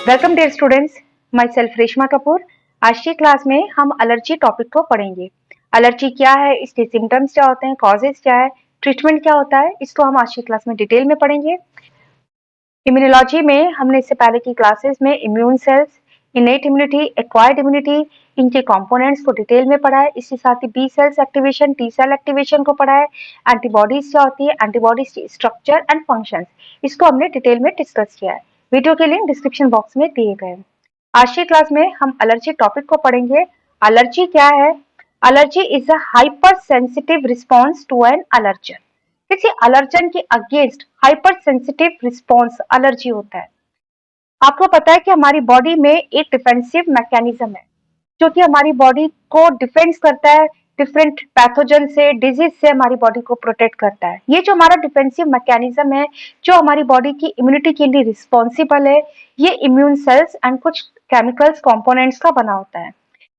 Welcome dear students, myself Reshma Kapoor. आज की class में हम एलर्जी टॉपिक को पढ़ेंगे। एलर्जी क्या है, इसके सिम्टम्स क्या होते हैं, कॉजेज क्या है, ट्रीटमेंट क्या होता है, इसको हम आज की क्लास में डिटेल में पढ़ेंगे। इम्यूनोलॉजी में हमने इससे पहले की क्लासेस में immune cells, innate immunity, acquired immunity, इनके कंपोनेंट्स को डिटेल में पढ़ा है। इसके साथ ही B cells activation, T cell activation को पढ़ा है। एंटीबॉडीज क्या होती है, एंटीबॉडीज की स्ट्रक्चर एंड फंक्शंस, इसको हमने डिटेल में डिस्कस किया है। वीडियो के लिंक डिस्क्रिप्शन बॉक्स में दिए गए हैं। आज की क्लास में हम एलर्जी टॉपिक को पढ़ेंगे। एलर्जी क्या है? Allergy is a hypersensitive response to an allergen. किसी एलर्जन के against hypersensitive response allergy होता है। आपको पता है कि हमारी बॉडी में एक डिफेंसिव मैकेनिज्म है जो कि हमारी बॉडी को डिफेंस करता है, डिफरेंट पैथोजन से, डिजीज से हमारी बॉडी को प्रोटेक्ट करता है। ये जो हमारा डिफेंसिव मैकेनिज्म है, जो हमारी बॉडी की इम्यूनिटी के लिए रिस्पॉन्सिबल है, ये इम्यून सेल्स एंड कुछ केमिकल्स कंपोनेंट्स का बना होता है।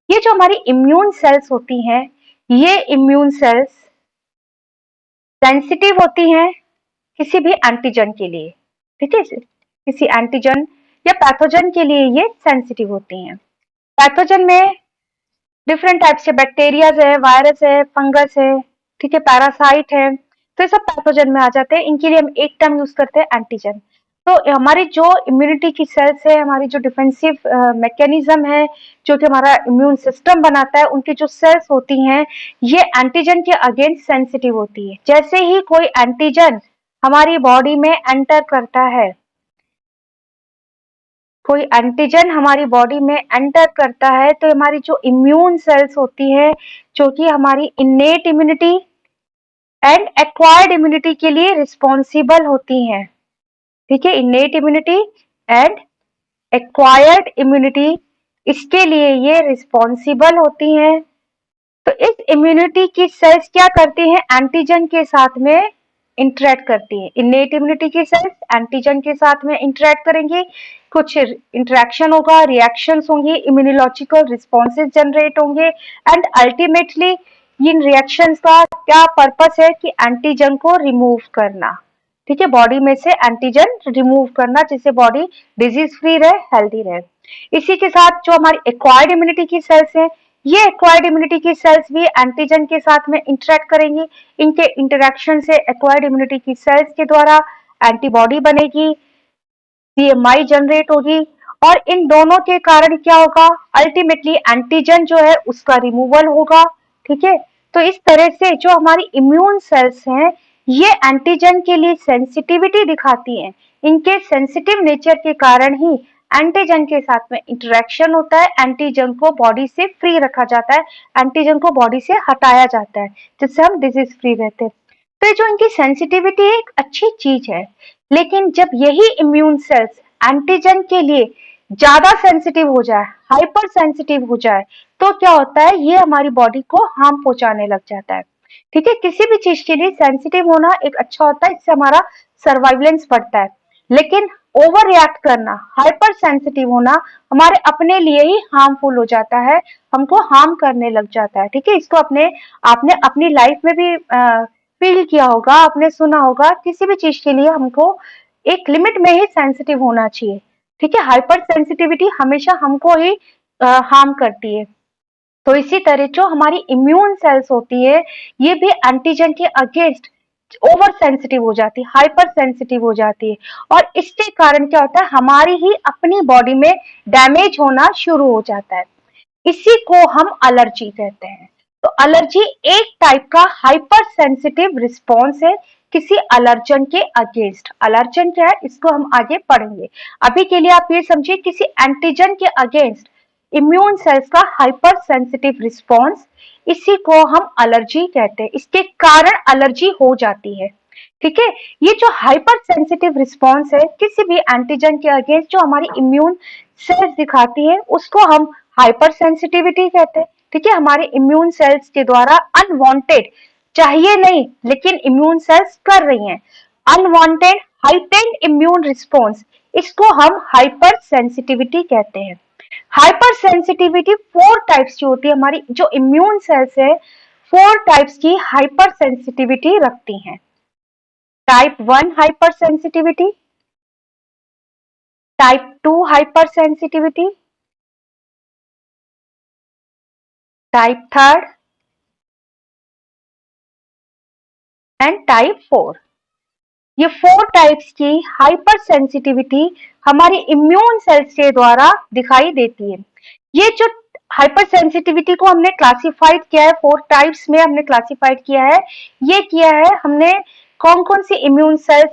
ये जो हमारी इम्यून सेल्स होती हैं, ये इम्यून सेल्स सेंसिटिव होती हैं किसी भी एंटीजन के लिए। ठीक है, किसी एंटीजन या पैथोजन के लिए ये सेंसिटिव होती हैं। पैथोजन में डिफरेंट टाइप्स के बैक्टीरियाज है, वायरस है, फंगस है, ठीक है, पैरासाइट है, तो ये सब पैथोजन में आ जाते हैं। इनके लिए हम एक टर्म यूज करते हैं, एंटीजन। तो हमारी जो इम्यूनिटी की सेल्स है, हमारी जो डिफेंसिव मैकेनिज्म है, जो कि हमारा इम्यून सिस्टम बनाता है, उनकी जो सेल्स होती हैं, ये एंटीजन के अगेंस्ट सेंसिटिव होती है। जैसे ही कोई एंटीजन हमारी बॉडी में एंटर करता है, कोई एंटीजन हमारी बॉडी में एंटर करता है, तो हमारी जो इम्यून सेल्स होती है, जो कि हमारी innate immunity and acquired immunity के लिए रिस्पॉन्सिबल होती हैं। ठीक है, innate immunity and acquired immunity, इसके लिए ये रिस्पॉन्सिबल होती हैं। तो इस इम्यूनिटी की सेल्स क्या करती हैं? एंटीजन के साथ में इंटरेक्ट करती है। इनेट इम्यूनिटी की सेल्स एंटीजन के साथ में इंटरेक्ट करेंगी, कुछ इंटरेक्शन होगा, रिएक्शंस होंगी, इम्यूनोलॉजिकल रिस्पॉन्सेज जनरेट होंगे एंड अल्टीमेटली इन रिएक्शंस का क्या पर्पस है कि एंटीजन को रिमूव करना। ठीक है, बॉडी में से एंटीजन रिमूव करना, जिससे बॉडी डिजीज फ्री रहे, हेल्दी रहे। इसी के साथ जो हमारी एक्वायर्ड इम्यूनिटी की सेल्स है, ये एक्वायर्ड इम्यूनिटी की सेल्स भी एंटीजन के साथ में इंटरेक्ट करेंगी। इनके इंटरेक्शन से एक्वायर्ड इम्यूनिटी की सेल्स के द्वारा एंटीबॉडी बनेगी, सीएमआई जनरेट होगी, और इन दोनों के कारण क्या होगा? अल्टीमेटली एंटीजन जो है उसका रिमूवल होगा। ठीक है, तो इस तरह से जो हमारी इम्यून सेल्स हैं, ये एंटीजन के लिए सेंसिटिविटी दिखाती हैं। इनके सेंसिटिव नेचर के कारण ही एंटीजन के साथ में इंटरेक्शन होता है, एंटीजन को बॉडी से फ्री रखा जाता है, एंटीजन को बॉडी से हटाया जाता है, जिससे हम डिजीज फ्री रहते हैं। तो जो इनकी सेंसिटिविटी एक अच्छी चीज है, लेकिन जब यही इम्यून सेल्स एंटीजन के लिए ज्यादा सेंसिटिव हो जाए, हाइपर सेंसिटिव हो जाए, तो क्या होता है? ये हमारी बॉडी को हार्म पहुंचाने लग जाता है। ठीक है, किसी भी चीज के लिए सेंसिटिव होना एक अच्छा होता है, इससे हमारा सर्वाइवेलेंस बढ़ता है। लेकिन ओवर रिएक्ट करना, हाइपर सेंसिटिव होना हमारे अपने लिए ही हार्मफुल हो जाता है, हमको हार्म करने लग जाता है। ठीक है, इसको आपने अपनी लाइफ में भी फील किया होगा, आपने सुना होगा, किसी भी चीज के लिए हमको एक लिमिट में ही सेंसिटिव होना चाहिए। ठीक है, हाइपर सेंसिटिविटी हमेशा हमको ही हार्म करती है। तो इसी तरह जो हमारी इम्यून सेल्स होती है, ये भी एंटीजन के अगेंस्ट ओवर सेंसिटिव हो जाती है, हाइपर सेंसिटिव हो जाती है, और इसके कारण क्या होता है? हमारी ही अपनी बॉडी में डैमेज होना शुरू हो जाता है। इसी को हम एलर्जी कहते हैं। तो एलर्जी एक टाइप का हाइपर सेंसिटिव रिस्पॉन्स है किसी एलर्जन के अगेंस्ट। एलर्जन क्या है, इसको हम आगे पढ़ेंगे। अभी के लिए आप ये समझिए, किसी एंटीजन के अगेंस्ट इम्यून सेल्स का हाइपर सेंसिटिव रिस्पॉन्स, इसी को हम एलर्जी कहते हैं। इसके कारण एलर्जी हो जाती है। ठीक है, ये जो हाइपर सेंसिटिव रिस्पॉन्स है किसी भी एंटीजन के अगेंस्ट, जो हमारी इम्यून सेल्स दिखाती है, उसको हम हाइपर सेंसिटिविटी कहते हैं। ठीक है, हमारे इम्यून सेल्स के द्वारा अनवांटेड, चाहिए नहीं लेकिन इम्यून सेल्स कर रही हैं, अनवांटेड हाइटेंड इम्यून रिस्पॉन्स, इसको हम हाइपर सेंसिटिविटी कहते हैं। हाइपर सेंसिटिविटी 4 टाइप्स की होती है। हमारी जो इम्यून सेल्स है 4 टाइप्स की हाइपर सेंसिटिविटी रखती हैं। Type 1 hyper sensitivity, type 2 hyper sensitivity, type 3 and type 4। ये 4 टाइप्स की हाइपर सेंसिटिविटी हमारी इम्यून सेल्स के द्वारा दिखाई देती है। ये जो हाइपर सेंसिटिविटी को हमने क्लासिफाइड किया है, 4 टाइप्स में हमने क्लासिफाइड किया है। ये किया है हमने कौन कौन सी इम्यून सेल्स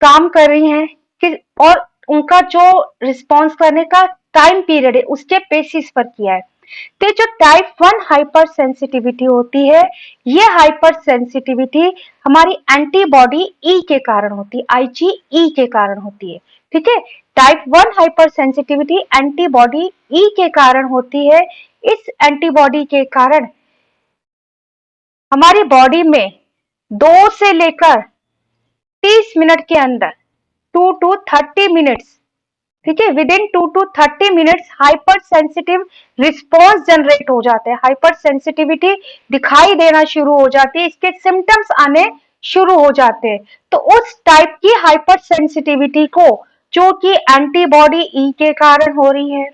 काम कर रही हैं और उनका जो रिस्पॉन्स करने का टाइम पीरियड है उसके बेसिस पर किया है। तो जो टाइप 1 हाइपर सेंसिटिविटी होती है, ये हाइपर सेंसिटिविटी हमारी एंटीबॉडी ई के कारण होती है, IgE के कारण होती है। ठीक है, टाइप 1 हाइपर सेंसिटिविटी एंटीबॉडी ई के कारण होती है। इस एंटीबॉडी के कारण हमारी बॉडी में 2 से लेकर 30 मिनट के अंदर 2 to 30 मिनट्स, ठीक है, with in 2 to 30 minutes hyper sensitive response generate हो जाते हैं। हाइपर सेंसिटिविटी दिखाई देना शुरू हो जाती है, इसके सिम्टम्स आने शुरू हो जाते हैं। तो उस टाइप की हाइपर सेंसिटिविटी को, जो कि एंटीबॉडी ई के कारण हो रही है,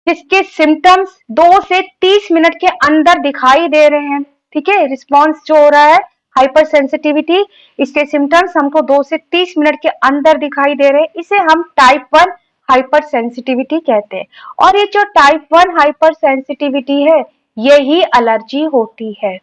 जिसके सिम्टम्स 2 से 30 मिनट के अंदर दिखाई दे रहे हैं, ठीक है, रिस्पॉन्स जो हो रहा है हाइपर सेंसिटिविटी, इसके सिम्टम्स हमको 2 से 30 मिनट के अंदर दिखाई दे रहे हैं, इसे हम टाइप 1 हाइपर सेंसिटिविटी कहते हैं। और ये जो टाइप 1 हाइपर सेंसिटिविटी है, यही एलर्जी होती है।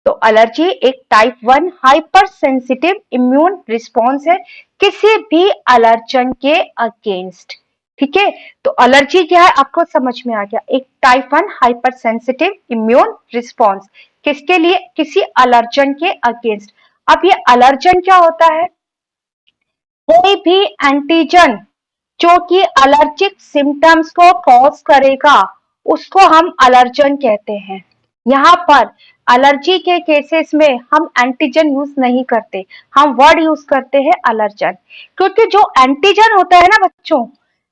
तो एलर्जी एक type 1 hyper sensitive immune response है किसी भी एलर्जन के अगेंस्ट। ठीक है, तो एलर्जी क्या है आपको समझ में आ गया, एक type 1 hyper sensitive immune response किसके लिए, किसी एलर्जन के अगेंस्ट। अब ये एलर्जन क्या होता है, कोई भी एंटीजन जो कि एलर्जिक सिम्टम्स को कॉज करेगा उसको हम एलर्जन कहते हैं। यहाँ पर एलर्जी के केसेस में हम एंटीजन यूज नहीं करते, हम वर्ड यूज करते हैं एलर्जन, क्योंकि जो एंटीजन होता है ना बच्चों,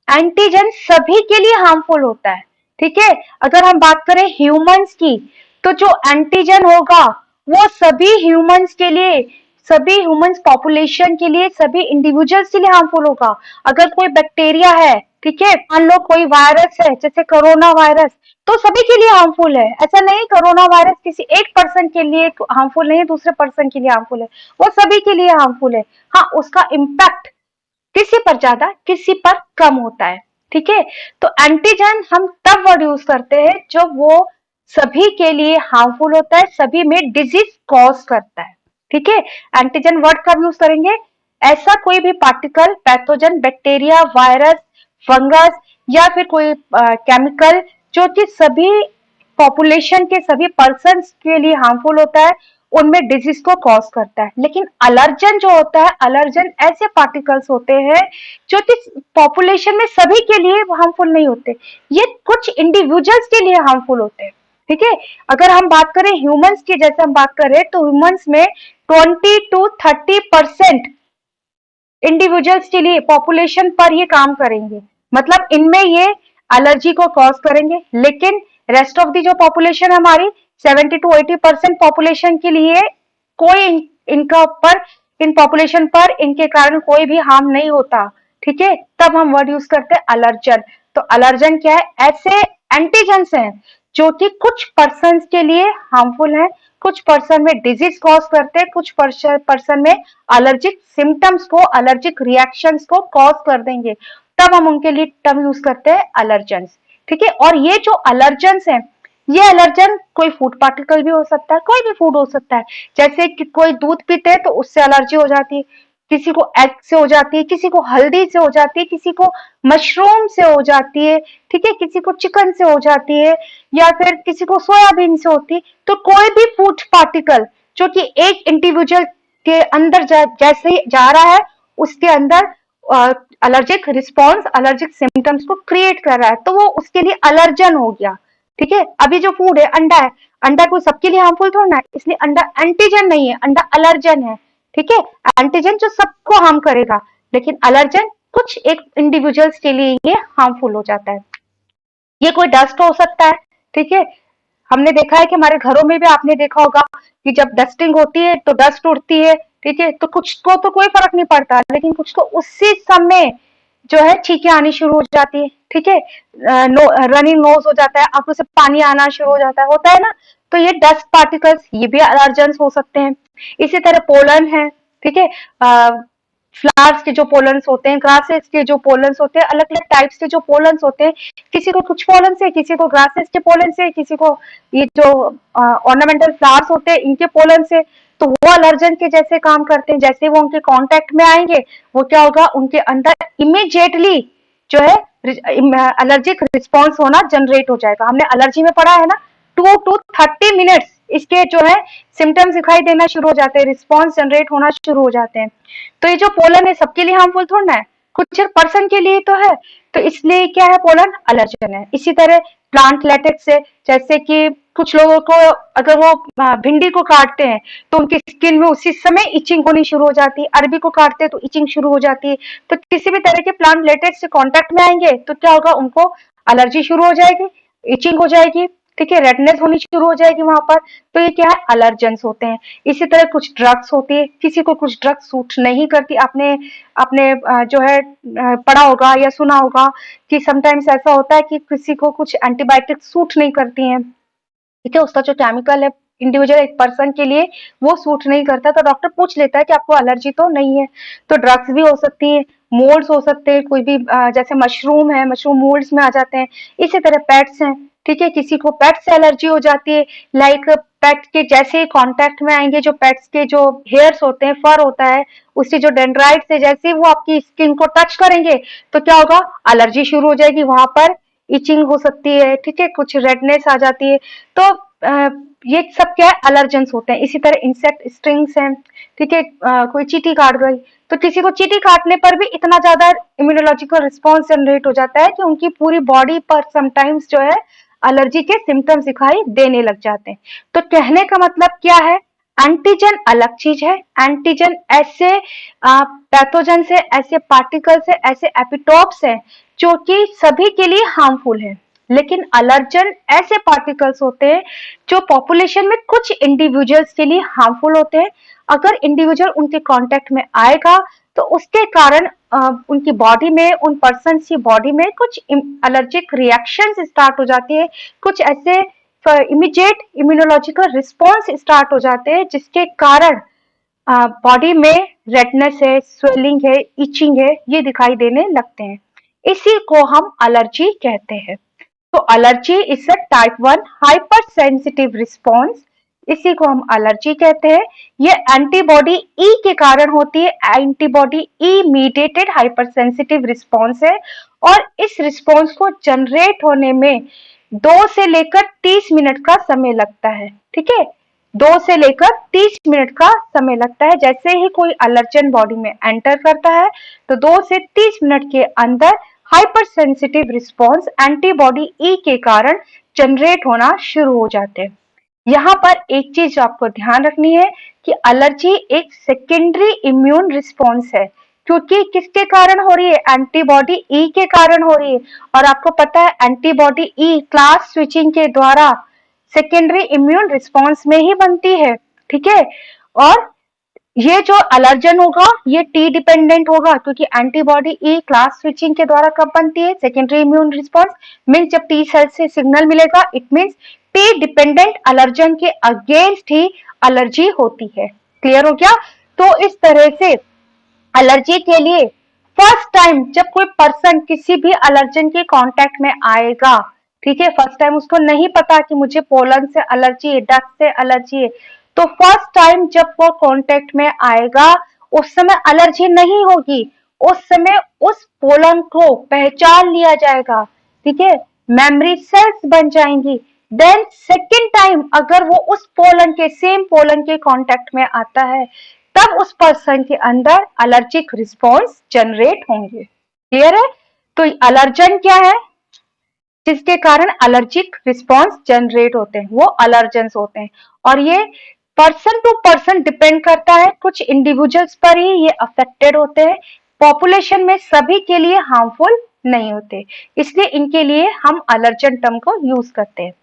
एंटीजन सभी के लिए हार्मफुल होता है। ठीक है, अगर हम बात करें ह्यूमंस की, तो जो एंटीजन होगा वो सभी ह्यूमंस के लिए, सभी ह्यूमंस पॉपुलेशन के लिए, सभी इंडिविजुअल्स के लिए हार्मफुल होगा। अगर कोई बैक्टीरिया है, ठीक है, मान लो कोई वायरस है जैसे कोरोना वायरस, तो सभी के लिए हार्मफुल है। ऐसा नहीं कोरोना वायरस किसी एक पर्सन के लिए हार्मफुल नहीं है, दूसरे पर्सन के लिए हार्मफुल है, वो सभी के लिए हार्मफुल है। हाँ, उसका इम्पैक्ट किसी पर ज्यादा किसी पर कम होता है। ठीक है, तो एंटीजन हम तब वर्ड यूज करते हैं जब वो सभी के लिए हार्मफुल होता है, सभी में डिजीज कॉज करता है। ठीक है, एंटीजन वर्ड कब यूज करेंगे, ऐसा कोई भी particle, pathogen, bacteria, virus, fungus या फिर कोई केमिकल जो कि सभी पॉपुलेशन के सभी पर्सन के लिए हार्मफुल होता है, उनमें डिजीज को कॉज करता है। लेकिन अलर्जन जो होता है, अलर्जन ऐसे पार्टिकल्स होते हैं जो कि पॉपुलेशन में सभी के लिए हार्मफुल नहीं होते, ये कुछ इंडिविजुअल्स के लिए हार्मफुल होते हैं। ठीक है, अगर हम बात करें ह्यूमंस की, जैसे हम बात करें तो ह्यूमंस में 20 to 30% इंडिविजुअल्स के लिए पॉपुलेशन पर ये काम करेंगे, मतलब इनमें ये एलर्जी को कॉज करेंगे। लेकिन रेस्ट ऑफ दी जो पॉपुलेशन हमारी 70 to 80% पॉपुलेशन के लिए कोई इनका ऊपर, इन पॉपुलेशन पर इनके कारण कोई भी हार्म नहीं होता। ठीक है, तब हम वर्ड यूज करते हैं अलर्जन। तो अलर्जन क्या है, ऐसे एंटीजेंस हैं जो कि कुछ पर्सन के लिए हार्मफुल है, कुछ पर्सन में डिजीज कॉज करते हैं, कुछ पर्सन में अलर्जिक सिम्टम्स को, अलर्जिक रिएक्शंस को कॉज कर देंगे, तब हम उनके लिए टर्म यूज करते हैं अलर्जेंस। ठीक है, और ये जो अलर्जेंस हैं, ये अलर्जन कोई फूड पार्टिकल भी हो सकता है, कोई भी फूड हो सकता है, जैसे कि कोई दूध पीते हैं तो उससे एलर्जी हो जाती है, किसी को एग से हो जाती है, किसी को हल्दी से हो जाती है, किसी को मशरूम से हो जाती है, ठीक है, किसी को चिकन से हो जाती है, या फिर किसी को सोयाबीन से होती है। तो कोई भी फूड पार्टिकल जो कि एक इंडिविजुअल के अंदर जैसे ही जा रहा है, उसके अंदर अलर्जिक रिस्पॉन्स, अलर्जिक सिम्टम्स को क्रिएट कर रहा है, तो वो उसके लिए अलर्जन हो गया। ठीक है, अभी जो फूड है, अंडा है, अंडा को सबके लिए हार्मफुल थोड़ा है, इसलिए अंडा एंटीजन नहीं है, अंडा अलर्जन है। ठीक है, एंटीजन जो सबको हार्म करेगा, लेकिन अलर्जन कुछ एक इंडिविजुअल्स के लिए ये हार्मफुल हो जाता है। ये कोई डस्ट हो सकता है, ठीक है, हमने देखा है कि हमारे घरों में भी आपने देखा होगा कि जब डस्टिंग होती है तो डस्ट उड़ती है, ठीक है, तो कुछ को तो कोई फर्क नहीं पड़ता, लेकिन कुछ को उसी समय जो है छींकें आनी शुरू हो जाती है, ठीक है, रनिंग नोज हो जाता है, आंखों से पानी आना शुरू हो जाता है, होता है ना। तो ये डस्ट पार्टिकल्स, ये भी अलर्जेंस हो सकते हैं। इसी तरह पोलन है, ठीक है, फ्लावर्स के जो पोलन्स होते हैं, ग्रासेस के जो पोलन्स होते हैं, अलग अलग टाइप्स के जो पोलन्स होते हैं, किसी को कुछ पोलन से, किसी को ग्रासेस के पोलन से, किसी को ये जो ऑर्नामेंटल फ्लावर्स होते हैं इनके पोलन से। तो वो अलर्जन के जैसे काम करते हैं, जैसे वो उनके कांटेक्ट में आएंगे वो क्या होगा, उनके अंदर इमीडिएटली जो है एलर्जिक रिस्पॉन्स होना जनरेट हो जाएगा। हमने एलर्जी में पढ़ा है ना, 2 to 30 मिनट्स इसके जो है सिम्टम्स दिखाई देना शुरू हो जाते हैं, रिस्पॉन्स जनरेट होना शुरू हो जाते हैं। तो ये जो पोलन है सबके लिए हार्मफुल थोड़ा ना है, कुछ पर्सन के लिए तो है, तो इसलिए क्या है, पोलन अलर्जन है। इसी तरह प्लांट लेटेक्स से, जैसे कि कुछ लोगों को अगर वो भिंडी को काटते हैं तो उनकी स्किन में उसी समय इचिंग होनी शुरू हो जाती है, अरबी को काटते हैं तो इचिंग शुरू हो जाती है। तो किसी भी तरह के प्लांट लेटेक्स से कांटेक्ट में आएंगे तो क्या होगा, उनको एलर्जी शुरू हो जाएगी, इचिंग हो जाएगी, ठीक है, रेडनेस होनी शुरू हो जाएगी वहां पर। तो ये क्या है, अलर्जेंस होते हैं। इसी तरह कुछ ड्रग्स होती है, किसी को कुछ ड्रग्स सूट नहीं करती। आपने आपने जो है पढ़ा होगा या सुना होगा कि समटाइम्स ऐसा होता है कि किसी को कुछ एंटीबायोटिक सूट नहीं करती हैं, ठीक है, उसका जो केमिकल है इंडिविजुअल एक पर्सन के लिए वो सूट नहीं करता, तो डॉक्टर पूछ लेता है कि आपको एलर्जी तो नहीं है। तो ड्रग्स भी हो सकती है, मोल्ड्स हो सकते हैं, कोई भी जैसे मशरूम है, मशरूम मोल्ड्स में आ जाते हैं। इसी तरह पेट्स हैं, ठीक है, किसी को पेट से एलर्जी हो जाती है, लाइक पेट के जैसे ही कांटेक्ट में आएंगे, जो पेट्स के जो हेयर्स होते हैं, फर होता है, उससे जो डेंड्राइट्स है, जैसे ही वो आपकी स्किन को टच करेंगे तो क्या होगा, एलर्जी शुरू हो जाएगी, वहां पर इचिंग हो सकती है, ठीक है, कुछ रेडनेस आ जाती है। तो ये सब क्या है, अलर्जेंस होते हैं। इसी तरह इंसेक्ट स्टिंग्स हैं, ठीक है, कोई चींटी काट गई तो किसी को चींटी काटने पर भी इतना ज्यादा इम्यूनोलॉजिकल रिस्पॉन्स जनरेट हो जाता है कि उनकी पूरी बॉडी पर समटाइम्स जो है एलर्जी के सिम्टम्स दिखाई देने लग जाते हैं। तो कहने का मतलब क्या है, एंटीजन अलग चीज है। एंटीजन ऐसे पैथोजन से, ऐसे पार्टिकल से, ऐसे एपिटोप्स हैं जो कि सभी के लिए हार्मफुल है। लेकिन अलर्जन ऐसे पार्टिकल्स होते हैं जो पॉपुलेशन में कुछ इंडिविजुअल्स के लिए हार्मफुल होते हैं। अगर इंडिविजुअल उनके कांटेक्ट में आएगा तो उसके कारण उनकी बॉडी में, उन पर्सन की बॉडी में कुछ एलर्जिक रिएक्शंस स्टार्ट हो जाती है, कुछ ऐसे इमीडिएट इम्यूनोलॉजिकल रिस्पॉन्स स्टार्ट हो जाते हैं जिसके कारण बॉडी में रेडनेस है, स्वेलिंग है, इचिंग है, ये दिखाई देने लगते हैं। इसी को हम एलर्जी कहते हैं। तो allergy is a type 1 hyper sensitive response, इसी को हम एलर्जी कहते हैं। ये एंटीबॉडी ई के कारण होती है, एंटीबॉडी ई मीडिएटेड हाइपर सेंसिटिव रिस्पॉन्स है। और इस रिस्पॉन्स को जनरेट होने में 2 से लेकर 30 मिनट का समय लगता है, ठीक है, 2 से लेकर 30 मिनट का समय लगता है। जैसे ही कोई एलर्जन बॉडी में एंटर करता है तो 2 से 30 मिनट के अंदर हाइपर सेंसिटिव रिस्पॉन्स एंटीबॉडी ई के कारण जनरेट होना शुरू हो जाते हैं। यहाँ पर एक चीज आपको ध्यान रखनी है कि एलर्जी एक सेकेंडरी इम्यून रिस्पॉन्स है, क्योंकि किसके कारण हो रही है, एंटीबॉडी ई के कारण हो रही है। और आपको पता है एंटीबॉडी ई क्लास स्विचिंग के द्वारा सेकेंडरी इम्यून रिस्पॉन्स में ही बनती है, ठीक है। और ये जो एलर्जन होगा ये टी डिपेंडेंट होगा, क्योंकि एंटीबॉडी ई क्लास स्विचिंग के द्वारा कब बनती है, सेकेंडरी इम्यून रिस्पॉन्स मीन्स जब टी सेल से सिग्नल मिलेगा, it means T dependent allergen के अगेंस्ट ही एलर्जी होती है। क्लियर हो गया। तो इस तरह से एलर्जी के लिए फर्स्ट टाइम जब कोई पर्सन किसी भी एलर्जन के कांटेक्ट में आएगा, ठीक है, फर्स्ट टाइम उसको नहीं पता कि मुझे पोलन से एलर्जी है, डस्ट से एलर्जी है, तो फर्स्ट टाइम जब वो कांटेक्ट में आएगा उस समय एलर्जी नहीं होगी, उस समय उस पोलन को पहचान लिया जाएगा, ठीक है, मेमोरी सेल्स बन जाएंगी। देन सेकेंड टाइम अगर वो उस पोलन के, सेम पोलन के कांटेक्ट में आता है तब उस पर्सन के अंदर एलर्जिक रिस्पॉन्स जनरेट होंगे। क्लियर है। तो एलर्जन क्या है, जिसके कारण एलर्जिक रिस्पॉन्स जनरेट होते हैं, वो अलर्जेंस होते हैं। और ये पर्सन टू पर्सन डिपेंड करता है, कुछ इंडिविजुअल्स पर ही ये अफेक्टेड होते हैं, पॉपुलेशन में सभी के लिए हार्मफुल नहीं होते, इसलिए इनके लिए हम अलर्जन टर्म को यूज करते हैं।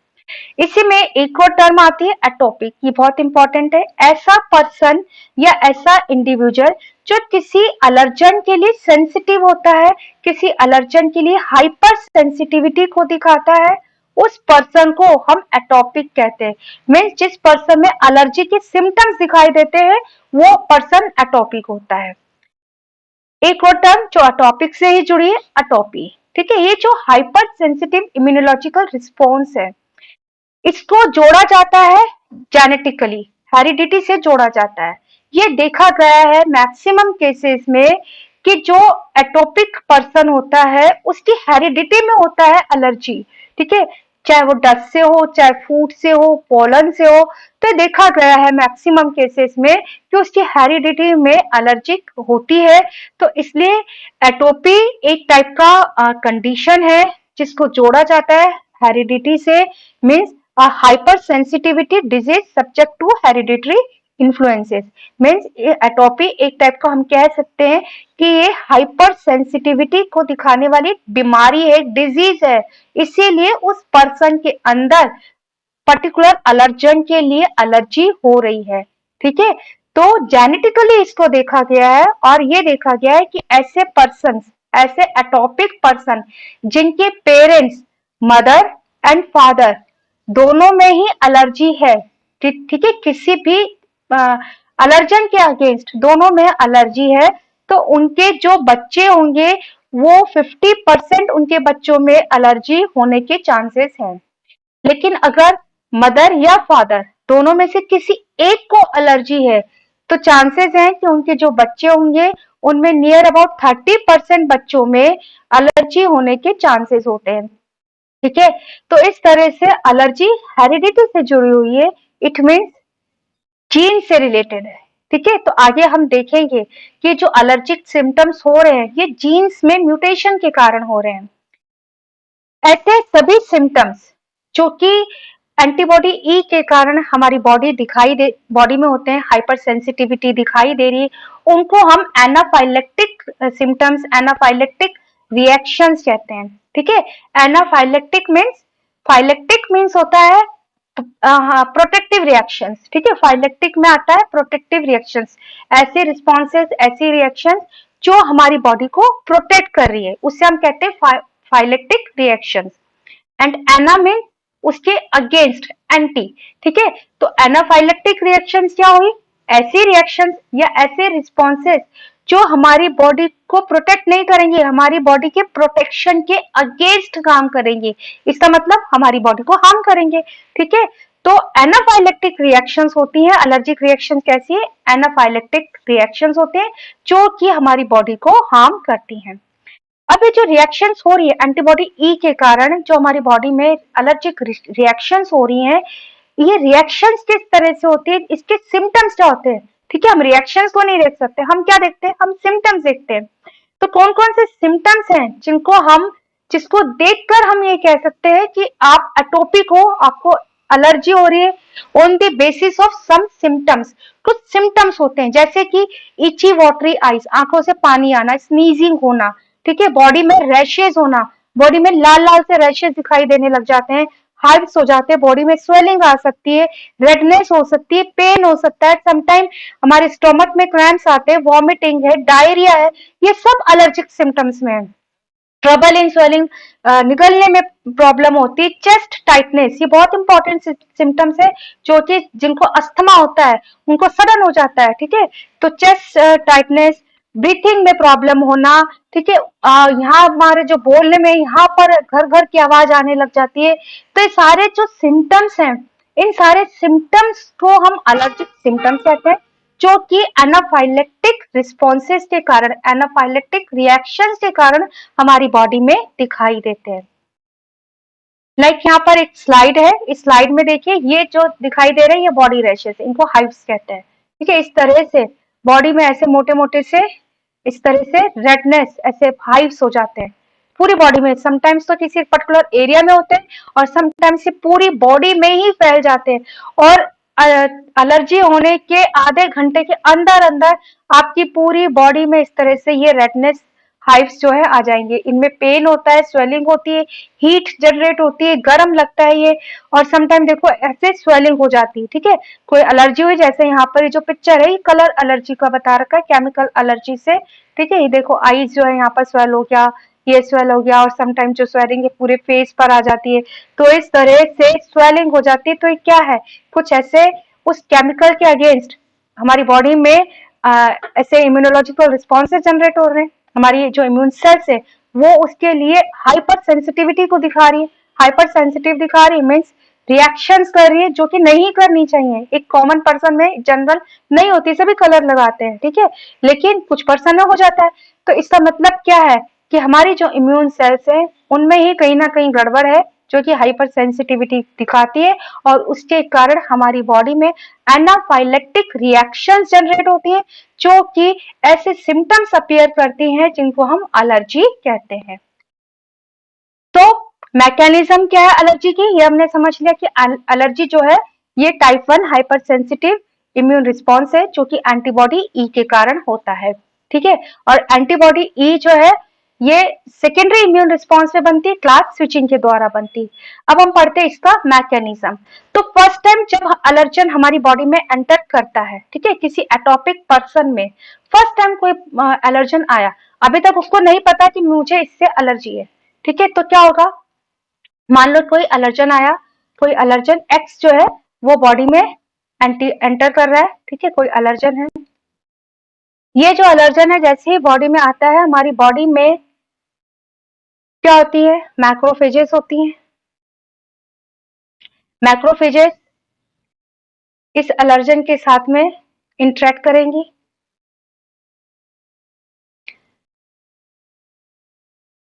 इसी में एक और टर्म आती है एटोपिक, ये बहुत इंपॉर्टेंट है। ऐसा पर्सन या ऐसा इंडिविजुअल जो किसी अलर्जन के लिए सेंसिटिव होता है, किसी अलर्जन के लिए हाइपर सेंसिटिविटी को दिखाता है, उस पर्सन को हम एटोपिक कहते हैं। मीन्स जिस पर्सन में एलर्जी के सिम्टम्स दिखाई देते हैं वो पर्सन एटोपिक होता है। एक और टर्म जो एटोपिक से ही जुड़ी है, एटोपी। ठीक है, ये जो हाइपर सेंसिटिव इम्यूनोलॉजिकल रिस्पॉन्स है, इसको जोड़ा जाता है जेनेटिकली, हेरिडिटी से जोड़ा जाता है। ये देखा गया है मैक्सिमम केसेस में कि जो एटोपिक पर्सन होता है उसकी हेरिडिटी में होता है एलर्जी। ठीक है, चाहे वो डस्ट से हो, चाहे फूड से हो, पोलन से हो, तो देखा गया है मैक्सिमम केसेस में कि उसकी हेरिडिटी में एलर्जिक होती है। तो इसलिए एटोपी एक टाइप का कंडीशन है जिसको जोड़ा जाता है हेरिडिटी से। Means a hypersensitivity disease subject to hereditary influences। Means atopy एक टाइप का हम कह सकते हैं कि ये हाइपर सेंसिटिविटी को दिखाने वाली बीमारी है, डिजीज है, इसीलिए उस पर्सन के अंदर पर्टिकुलर अलर्जन के लिए एलर्जी हो रही है। ठीक है, तो जेनेटिकली इसको देखा गया है और ये देखा गया है कि ऐसे पर्सन, ऐसे एटोपिक पर्सन जिनके पेरेंट्स, मदर एंड फादर दोनों में ही एलर्जी है, ठीक है, किसी भी अलर्जन के अगेंस्ट दोनों में एलर्जी है, तो उनके जो बच्चे होंगे वो 50% उनके बच्चों में एलर्जी होने के चांसेस हैं। लेकिन अगर मदर या फादर दोनों में से किसी एक को एलर्जी है तो चांसेस हैं कि उनके जो बच्चे होंगे उनमें नियर अबाउट 30% बच्चों में एलर्जी होने के चांसेस होते हैं। ठीक है, तो इस तरह से एलर्जी हेरिडिटी से जुड़ी हुई है, इट मीन्स जीन से रिलेटेड है। ठीक है, तो आगे हम देखेंगे कि जो एलर्जिक सिम्टम्स हो रहे हैं ये जीन्स में म्यूटेशन के कारण हो रहे हैं। ऐसे सभी सिम्टम्स जो कि एंटीबॉडी ई के कारण हमारी बॉडी में होते हैं, हाइपर सेंसिटिविटी दिखाई दे रही है, उनको हम एनाफाइलेक्टिक सिम्टम्स, एनाफाइलेक्टिक रिएक्शंस कहते हैं। ठीक है, एनाफाइलेक्टिक मीन्स होता है प्रोटेक्टिव रिएक्शंस। ठीक है, फाइलेक्टिक में आता है प्रोटेक्टिव रिएक्शंस, ऐसे रिस्पॉन्सेस, ऐसी रिएक्शंस जो हमारी बॉडी को प्रोटेक्ट कर रही है, उससे हम कहते हैं फाइलेक्टिक रिएक्शंस। एंड एना मीन उसके अगेंस्ट, एंटी। ठीक है, तो एनाफाइलेक्टिक रिएक्शंस क्या हुई? ऐसी रिएक्शंस या ऐसे रिस्पॉन्सेस जो हमारी बॉडी को प्रोटेक्ट नहीं करेंगे, हमारी बॉडी के प्रोटेक्शन के अगेंस्ट काम करेंगे, इसका मतलब हमारी बॉडी को हार्म करेंगे। ठीक है, तो एनाफाइलेक्टिक रिएक्शंस होती हैं। एलर्जिक रिएक्शन कैसी है? एनाफाइलेक्टिक रिएक्शंस होते हैं जो कि हमारी बॉडी को हार्म करती हैं। अब ये जो रिएक्शंस हो रही है एंटीबॉडी ई के कारण, जो हमारी बॉडी में एलर्जिक रिएक्शंस हो रही हैं, ये रिएक्शंस किस तरह से होती है, इसके सिम्टम्स क्या होते हैं? ठीक है, हम रिएक्शंस को नहीं देख सकते, हम क्या देखते हैं? हम सिम्टम्स देखते हैं। तो कौन कौन से सिम्टम्स हैं जिसको देखकर हम ये कह सकते हैं कि आप एटोपिक हो, आपको एलर्जी हो रही है? On the basis of some symptoms, कुछ सिम्टम्स होते हैं जैसे कि इची वाटरी आईज, आंखों से पानी आना, स्नीजिंग होना, ठीक है, बॉडी में रैशेज होना, बॉडी में लाल लाल से रैशेज दिखाई देने लग जाते हैं, हाइव्स हो जाते हैं, बॉडी में स्वेलिंग आ सकती है, रेडनेस हो सकती है, पेन हो सकता है, समटाइम हमारे स्टोमक में क्रैम्प्स आते हैं, वॉमिटिंग है, डायरिया है, ये सब एलर्जिक सिम्टम्स में है। ट्रबल इन स्वेलिंग, निकलने में प्रॉब्लम होती है, चेस्ट टाइटनेस, ये बहुत इंपॉर्टेंट सिम्टम्स है, जो कि जिनको अस्थमा होता है उनको सडन हो जाता है। ठीक है, तो चेस्ट टाइटनेस, ब्रीथिंग में प्रॉब्लम होना, ठीक है, यहाँ हमारे जो बोलने में यहाँ पर घर घर की आवाज आने लग जाती है। तो ये सारे जो सिम्टम्स हैं, इन सारे सिम्टम्स को हम एलर्जिक सिम्टम्स कहते हैं, जो कि एनाफाइलेक्टिक रिस्पॉन्सेस के कारण, एनाफाइलेक्टिक रिएक्शंस के कारण हमारी बॉडी में दिखाई देते हैं। लाइक यहाँ पर एक स्लाइड है, इस स्लाइड में देखिए ये जो दिखाई दे रहे हैं ये बॉडी रैशेस, इनको हाइव्स कहते हैं। ठीक है, इस तरह से बॉडी में ऐसे मोटे मोटे से इस तरह से रेडनेस, ऐसे हाइव्स हो जाते हैं पूरी बॉडी में। समटाइम्स तो किसी पर्टिकुलर एरिया में होते हैं और समटाइम्स से पूरी बॉडी में ही फैल जाते हैं, और एलर्जी होने के आधे घंटे के अंदर अंदर आपकी पूरी बॉडी में इस तरह से ये रेडनेस हाइव्स जो है आ जाएंगे। इनमें पेन होता है, स्वेलिंग होती है, हीट जनरेट होती है, गर्म लगता है ये, और समटाइम देखो ऐसे स्वेलिंग हो जाती है। ठीक है, कोई एलर्जी हुई, जैसे यहाँ पर ये जो पिक्चर है ये कलर एलर्जी का बता रखा है, केमिकल एलर्जी से। ठीक है, ये देखो आईज जो है यहाँ पर स्वेल हो गया, ये स्वेल हो गया, और समटाइम जो स्वेलिंग है पूरे फेस पर आ जाती है। तो इस तरह से स्वेलिंग हो जाती है। तो ये क्या है, कुछ ऐसे उस केमिकल के अगेंस्ट हमारी बॉडी में ऐसे इम्यूनोलॉजिकल रिस्पॉन्सेज जनरेट हो रहे हैं। हमारी जो इम्यून सेल्स है वो उसके लिए हाइपर सेंसिटिविटी को दिखा रही है। हाइपर सेंसिटिव दिखा रही है मीन्स रिएक्शंस कर रही है जो कि नहीं करनी चाहिए। एक कॉमन पर्सन में जनरल नहीं होती, सभी कलर लगाते हैं, ठीक है, लेकिन कुछ पर्सन में हो जाता है। तो इसका मतलब क्या है कि हमारी जो इम्यून सेल्स है उनमें ही कहीं ना कहीं गड़बड़ है, जो कि हाइपर सेंसिटिविटी दिखाती है, और उसके कारण हमारी बॉडी में एनाफाइलेक्टिक रिएक्शंस जनरेट होती है, जो कि ऐसे सिम्टम्स अपीयर करती हैं जिनको हम एलर्जी कहते हैं। तो मैकेनिज्म क्या है एलर्जी की, ये हमने समझ लिया कि एलर्जी जो है ये type 1 hyper sensitive immune response है, जो कि एंटीबॉडी ई के कारण होता है। ठीक है, और एंटीबॉडी ई जो है ये सेकेंडरी इम्यून रिस्पॉन्स में बनती है, क्लास स्विचिंग के द्वारा बनती है। अब हम पढ़ते हैं इसका मैकेनिज्म। तो फर्स्ट टाइम जब एलर्जन हमारी बॉडी में एंटर करता है, ठीक है, किसी एटॉपिक पर्सन में फर्स्ट टाइम कोई एलर्जन आया, अभी तक उसको नहीं पता कि मुझे इससे एलर्जी है। ठीक है, तो क्या होगा, मान लो कोई एलर्जन आया, कोई एलर्जन एक्स जो है वो बॉडी में एंटर कर रहा है। ठीक है, कोई एलर्जन है, ये जो एलर्जन है जैसे ही बॉडी में आता है, हमारी बॉडी में क्या होती है, मैक्रोफेजेस होती हैं। मैक्रोफेजेस इस एलर्जन के साथ में इंटरेक्ट करेंगी,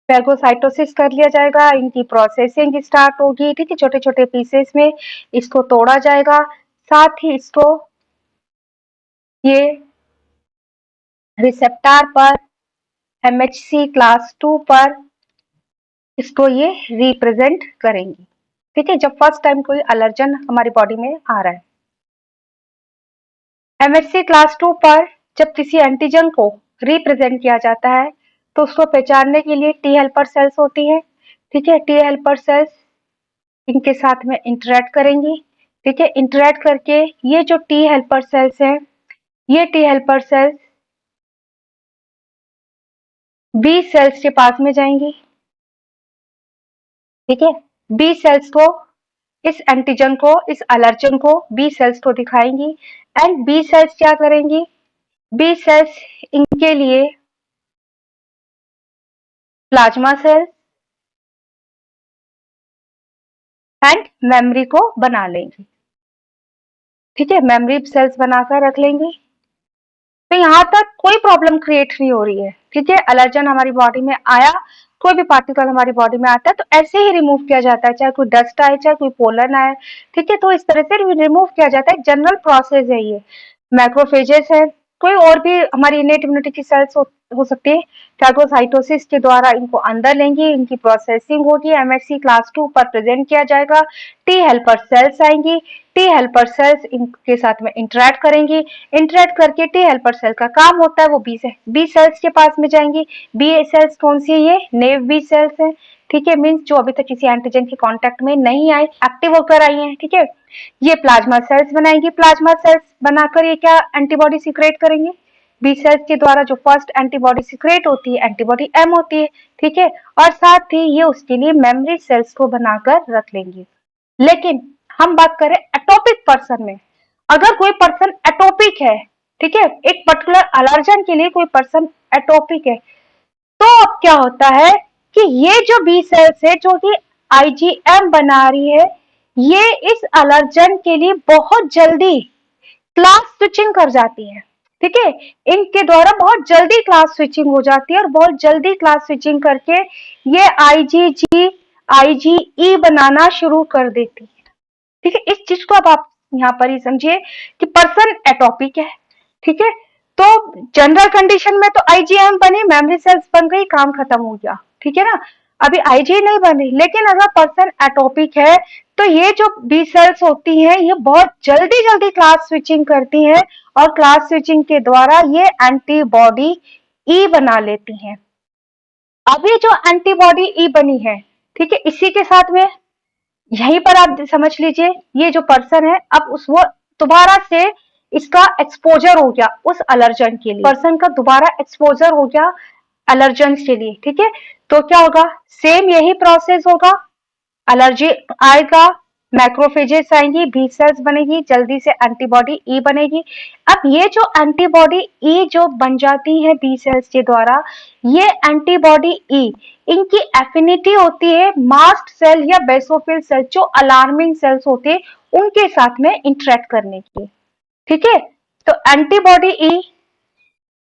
फेगोसाइटोसिस कर लिया जाएगा, इनकी प्रोसेसिंग स्टार्ट होगी। ठीक है, छोटे छोटे पीसेस में इसको तोड़ा जाएगा, साथ ही इसको ये रिसेप्टर पर एमएचसी क्लास 2 पर इसको ये रिप्रेजेंट करेंगी। ठीक है, जब फर्स्ट टाइम कोई एलर्जन हमारी बॉडी में आ रहा है, एमएचसी क्लास 2 पर जब किसी एंटीजन को रिप्रेजेंट किया जाता है तो उसको पहचानने के लिए टी हेल्पर सेल्स होती है। ठीक है, टी हेल्पर सेल्स इनके साथ में इंटरेक्ट करेंगी। ठीक है, इंटरेक्ट करके ये जो टी हेल्पर सेल्स हैं, ये T helper cells B cells के पास में जाएंगी। ठीक है, बी सेल्स को इस एंटीजन को, इस एलर्जन को बी सेल्स को दिखाएंगी, एंड बी सेल्स क्या करेंगी, बी सेल्स इनके लिए प्लाज्मा सेल्स एंड मेमोरी को बना लेंगी। ठीक है, मेमोरी सेल्स बनाकर रख लेंगी। तो यहाँ तक कोई प्रॉब्लम क्रिएट नहीं हो रही है। ठीक है, एलर्जन हमारी बॉडी में आया, कोई भी पार्टिकल हमारी बॉडी में आता है तो ऐसे ही रिमूव किया जाता है, चाहे कोई डस्ट आए, चाहे कोई पोलन आए। ठीक है, तो इस तरह से रिमूव किया जाता है, जनरल प्रोसेस है ये। मैक्रोफेजेस है, कोई और भी हमारी इनेट इम्यूनिटी की सेल्स हो सकती है, फैगोसाइटोसिस के द्वारा इनको अंदर लेंगी, इनकी प्रोसेसिंग होगी, एमएचसी क्लास 2 पर प्रेजेंट किया जाएगा, टी हेल्पर सेल्स आएंगी, टी हेल्पर सेल्स इनके साथ में इंटरेक्ट करेंगी, इंटरेक्ट करके टी हेल्पर सेल का काम होता है वो बी सेल्स के पास में जाएंगी। बी सेल्स कौन सी है, ये नेव बी सेल्स है। ठीक है, मीन्स जो अभी तक किसी एंटीजन के कांटेक्ट में नहीं आए, एक्टिव होकर आई हैं। ठीक है, ये प्लाज्मा सेल्स बनाएंगी, प्लाज्मा सेल्स बनाकर ये क्या एंटीबॉडी सीक्रेट करेंगे, बी सेल्स के द्वारा जो फर्स्ट एंटीबॉडी सीक्रेट होती है एंटीबॉडी एम होती है। ठीक है, और साथ ही ये उसके लिए मेमोरी सेल्स को बनाकर रख लेंगे। लेकिन हम बात करें एटोपिक पर्सन में, अगर कोई पर्सन एटोपिक है, ठीक है, एक पर्टिकुलर एलर्जन के लिए कोई पर्सन एटोपिक है, तो अब क्या होता है कि ये जो बी सेल्स है जो कि आईजीएम बना रही है, ये इस एलर्जन के लिए बहुत जल्दी क्लास स्विचिंग कर जाती है। ठीक है, इनके द्वारा बहुत जल्दी क्लास स्विचिंग हो जाती है, और बहुत जल्दी क्लास स्विचिंग करके ये आईजीजी आईजीई बनाना शुरू कर देती है। ठीक है, इस चीज को अब आप यहाँ पर ही समझिए कि पर्सन एटोपिक है। ठीक है, तो जनरल कंडीशन में तो आईजीएम बनी, मेमोरी सेल्स बन गई, काम खत्म हो गया। ठीक है ना, अभी आईजी नहीं बनी, लेकिन अगर पर्सन एटोपिक है तो ये जो बी सेल्स होती हैं ये बहुत जल्दी जल्दी क्लास स्विचिंग करती हैं, और क्लास स्विचिंग के द्वारा ये एंटीबॉडी ई बना लेती हैं। अब ये जो एंटीबॉडी ई बनी है, ठीक है, इसी के साथ में यहीं पर आप समझ लीजिए ये जो पर्सन है अब उस वो दोबारा से इसका एक्सपोजर हो गया उस अलर्जन के लिए, पर्सन का दोबारा एक्सपोजर हो गया अलर्जन के लिए, ठीक है। तो क्या होगा, सेम यही प्रोसेस होगा, एलर्जी आएगा, मैक्रोफेजेस आएंगी, बी सेल्स बनेगी, जल्दी से एंटीबॉडी ई बनेगी। अब ये जो एंटीबॉडी ई जो बन जाती है बी सेल्स के द्वारा, ये एंटीबॉडी ई इनकी एफिनिटी होती है मास्ट सेल या बेसोफिल सेल जो अलार्मिंग सेल्स होते हैं उनके साथ में इंटरेक्ट करने की, ठीक है। तो एंटीबॉडी ई,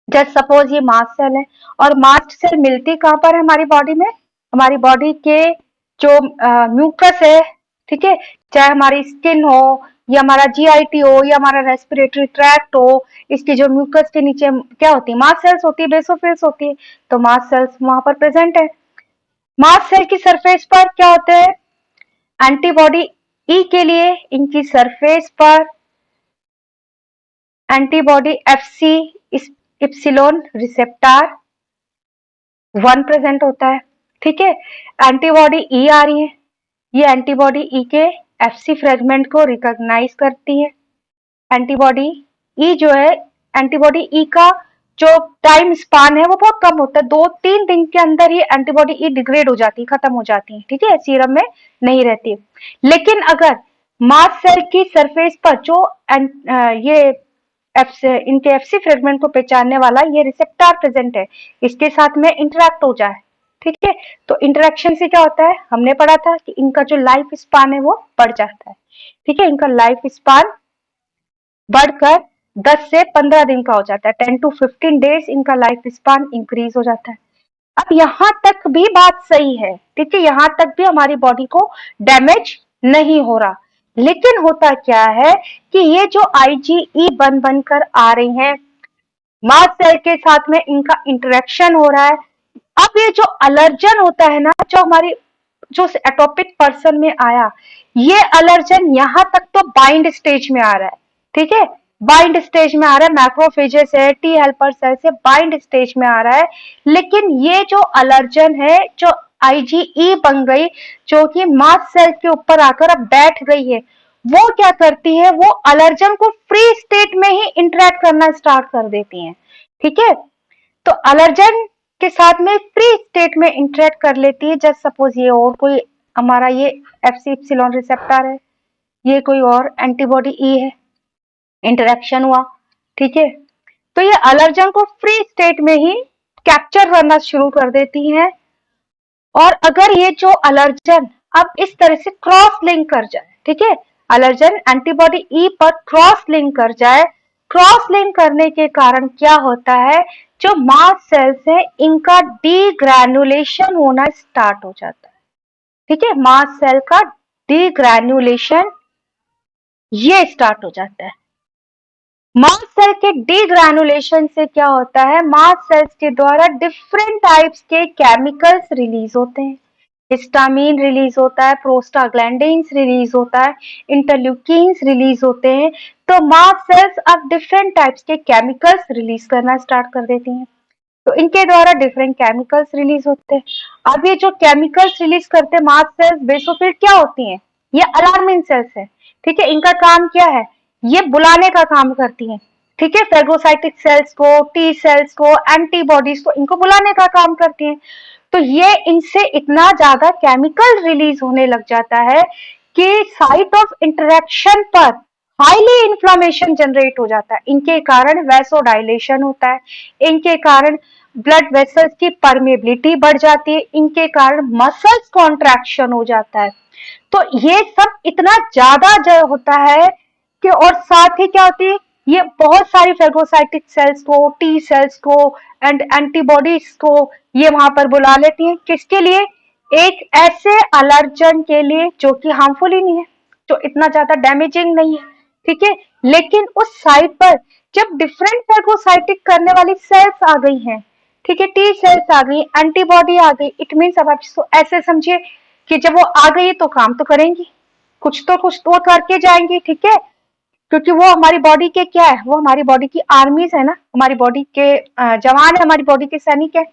जस्ट सपोज ये मास्ट सेल है और मास्ट सेल मिलती कहां पर है हमारी बॉडी में, हमारी बॉडी के जो म्यूकस है, ठीक है, चाहे हमारी स्किन हो या हमारा जीआईटी हो या हमारा रेस्पिरेटरी ट्रैक्ट हो, इसकी जो म्यूकस के नीचे क्या होती है, मास्ट सेल्स होती है, बेसोफिल्स होती है, तो मास्ट सेल्स वहां पर प्रेजेंट है। मास्ट सेल की सरफेस पर क्या होते हैं, एंटीबॉडी ई के लिए इनकी सरफेस पर antibody FC epsilon receptor 1 present होता है, ठीक है। एंटीबॉडी ई आ रही है, ये एंटीबॉडी ई के एफसी फ्रेगमेंट को रिकॉग्नाइज करती है। एंटीबॉडी ई जो है, एंटीबॉडी ई का जो टाइम स्पान है वो बहुत कम होता है, 2-3 दिन के अंदर ही एंटीबॉडी ई डिग्रेड हो जाती है, खत्म हो जाती है, ठीक है, सीरम में नहीं रहती है। लेकिन अगर मास्ट सेल की सरफेस पर जो ये इनके एफसी फ्रेगमेंट को पहचानने वाला ये रिसेप्टर प्रेजेंट है, इसके साथ में इंटरेक्ट हो जाए, ठीक है, तो इंटरेक्शन से क्या होता है, हमने पढ़ा था कि इनका जो लाइफ स्पान है वो बढ़ जाता है, ठीक है, इनका लाइफ स्पान बढ़कर 10 से 15 दिन का हो जाता है, 10 to 15 डेज इनका लाइफ स्पान इंक्रीज हो जाता है। अब यहां तक भी बात सही है, ठीक है, यहां तक भी हमारी बॉडी को डैमेज नहीं हो रहा, लेकिन होता क्या है कि ये जो आईजीई बन बनकर आ रही हैं, मास्ट सेल के साथ में इनका इंटरेक्शन हो रहा है। अब ये जो अलर्जन होता है ना, जो हमारी जो एटोपिक पर्सन में आया, ये अलर्जन यहां तक तो बाइंड स्टेज में आ रहा है, ठीक है, बाइंड स्टेज में आ रहा है, मैक्रोफेजेस है, टी हेल्पर सेल से बाइंड स्टेज में आ रहा है। लेकिन ये जो अलर्जन है, जो आईजीई बन गई, जो कि मास्ट सेल के ऊपर आकर अब बैठ गई है, वो क्या करती है, वो अलर्जन को फ्री स्टेट में ही इंटरेक्ट करना स्टार्ट कर देती है, ठीक है। तो अलर्जन के साथ में फ्री स्टेट में इंटरेक्ट कर लेती है, जस्ट सपोज ये और कोई हमारा ये एफसी इप्सिलॉन रिसेप्टर है, ये कोई और एंटीबॉडी ई है, इंटरेक्शन हुआ, ठीक है, तो ये अलर्जन को फ्री स्टेट में ही कैप्चर करना शुरू कर देती है। और अगर ये जो अलर्जन अब इस तरह से क्रॉस लिंक कर जाए, ठीक है, अलर्जन एंटीबॉडी ई पर क्रॉस लिंक कर जाए, क्रॉस लिंक करने के कारण क्या होता है, जो मास्ट सेल्स है इनका डीग्रैनुलेशन होना स्टार्ट हो जाता है, ठीक है, मास्ट सेल का डीग्रैनुलेशन ये स्टार्ट हो जाता है। मास्ट सेल के डीग्रैनुलेशन से क्या होता है, मास्ट सेल्स के द्वारा डिफरेंट टाइप्स के केमिकल्स रिलीज होते हैं, हिस्टामिन रिलीज होता है, प्रोस्टाग्लैंडिन्स रिलीज होता है, इंटरल्यूकिन्स रिलीज होते हैं। तो मास्ट सेल्स अब डिफरेंट टाइप्स के केमिकल्स रिलीज करना स्टार्ट कर देती हैं, तो इनके द्वारा डिफरेंट केमिकल्स रिलीज होते हैं। अब ये जो केमिकल्स रिलीज करते हैं मास्ट सेल्स, बेसोफिल क्या होती हैं, ये अलार्मिंग सेल्स है, ठीक है, इनका काम क्या है, ये बुलाने का काम करती हैं, ठीक है, फेगोसाइटिक सेल्स को, टी सेल्स को, एंटीबॉडीज को, इनको बुलाने का काम करती हैं। तो ये इनसे इतना ज्यादा केमिकल रिलीज होने लग जाता है कि साइट ऑफ इंटरेक्शन पर हाईली इन्फ्लामेशन जनरेट हो जाता है, इनके कारण वैसोडाइलेशन होता है, इनके कारण ब्लड वेसल्स की परमेबिलिटी बढ़ जाती है, इनके कारण मसल्स कॉन्ट्रैक्शन हो जाता है। तो ये सब इतना ज्यादा होता है कि, और साथ ही क्या होती है, ये बहुत सारी फेगोसाइटिक सेल्स को, टी सेल्स को एंड एंटीबॉडीज को ये वहां पर बुला लेती हैं, किसके लिए, एक ऐसे अलर्जन के लिए जो कि हार्मफुल ही नहीं है, जो इतना ज्यादा डैमेजिंग नहीं है, ठीक है। लेकिन उस साइट पर जब डिफरेंट फेगोसाइटिक करने वाली सेल्स आ गई हैं, ठीक है, टी सेल्स आ गई, एंटीबॉडी आ गई, इट मीन्स अब आप इसको ऐसे समझिए कि जब वो आ गई तो काम तो करेंगी, कुछ तो करके जाएंगी, ठीक है, क्योंकि वो हमारी बॉडी के क्या है, वो हमारी बॉडी की आर्मीज है ना, हमारी बॉडी के जवान है, हमारी बॉडी के सैनिक है,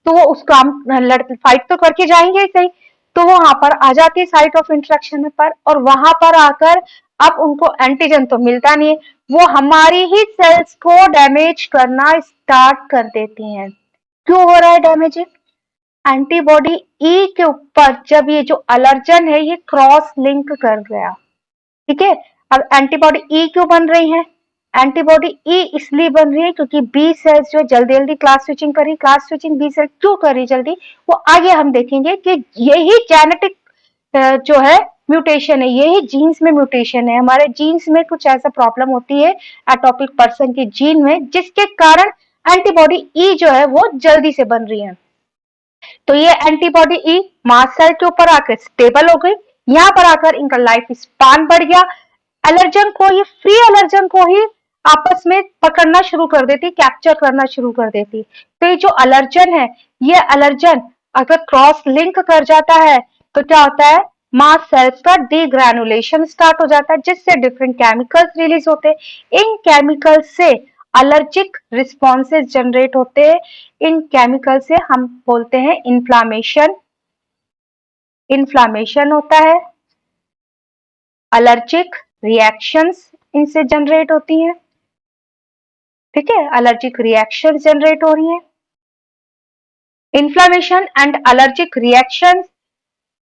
तो वो उसको हम फाइट तो करके जाएंगे ही सही, तो वो वहां पर आ जाती है साइट ऑफ इंटरेक्शन पर, और वहां पर आकर अब उनको एंटीजन तो मिलता नहीं है, वो हमारी ही सेल्स को डैमेज करना स्टार्ट कर देती हैं। क्यों हो रहा है डैमेजिंग? एंटीबॉडी ई के ऊपर जब ये जो अलर्जन है ये क्रॉस लिंक कर गया, ठीक है। अब एंटीबॉडी ई क्यों बन रही है? एंटीबॉडी ई इसलिए बन रही है क्योंकि बी सेल्स जो जल्दी जल्दी क्लास स्विचिंग करी, क्लास स्विचिंग बी सेल क्यों करी जल्दी, वो आगे हम देखेंगे कि यही जेनेटिक जो है म्यूटेशन है, यही जीन्स में म्यूटेशन है, हमारे जीन्स में कुछ ऐसा प्रॉब्लम होती है एटोपिक पर्सन के जीन में, जिसके कारण एंटीबॉडी ई जो है वो जल्दी से बन रही है। तो ये एंटीबॉडी ई मास्ट सेल के ऊपर आकर स्टेबल हो गई, यहाँ पर आकर इनका लाइफ स्पान बढ़ गया, एलर्जन को, ये फ्री एलर्जन को ही आपस में पकड़ना शुरू कर देती, कैप्चर करना शुरू कर देती। तो ये जो एलर्जन है, ये एलर्जन अगर क्रॉस लिंक कर जाता है तो क्या होता है, मास्ट सेल्स का डीग्रैनुलेशन स्टार्ट हो जाता है, जिससे डिफरेंट केमिकल्स रिलीज होते हैं। इन केमिकल्स से एलर्जिक रिस्पॉन्सेज जनरेट होते हैं, इन केमिकल से हम बोलते हैं इन्फ्लामेशन, इन्फ्लामेशन होता है, एलर्जिक रिएक्शंस इनसे जनरेट होती हैं, ठीक है, एलर्जिक रिएक्शंस जनरेट हो रही हैं। इन्फ्लामेशन एंड एलर्जिक रिएक्शंस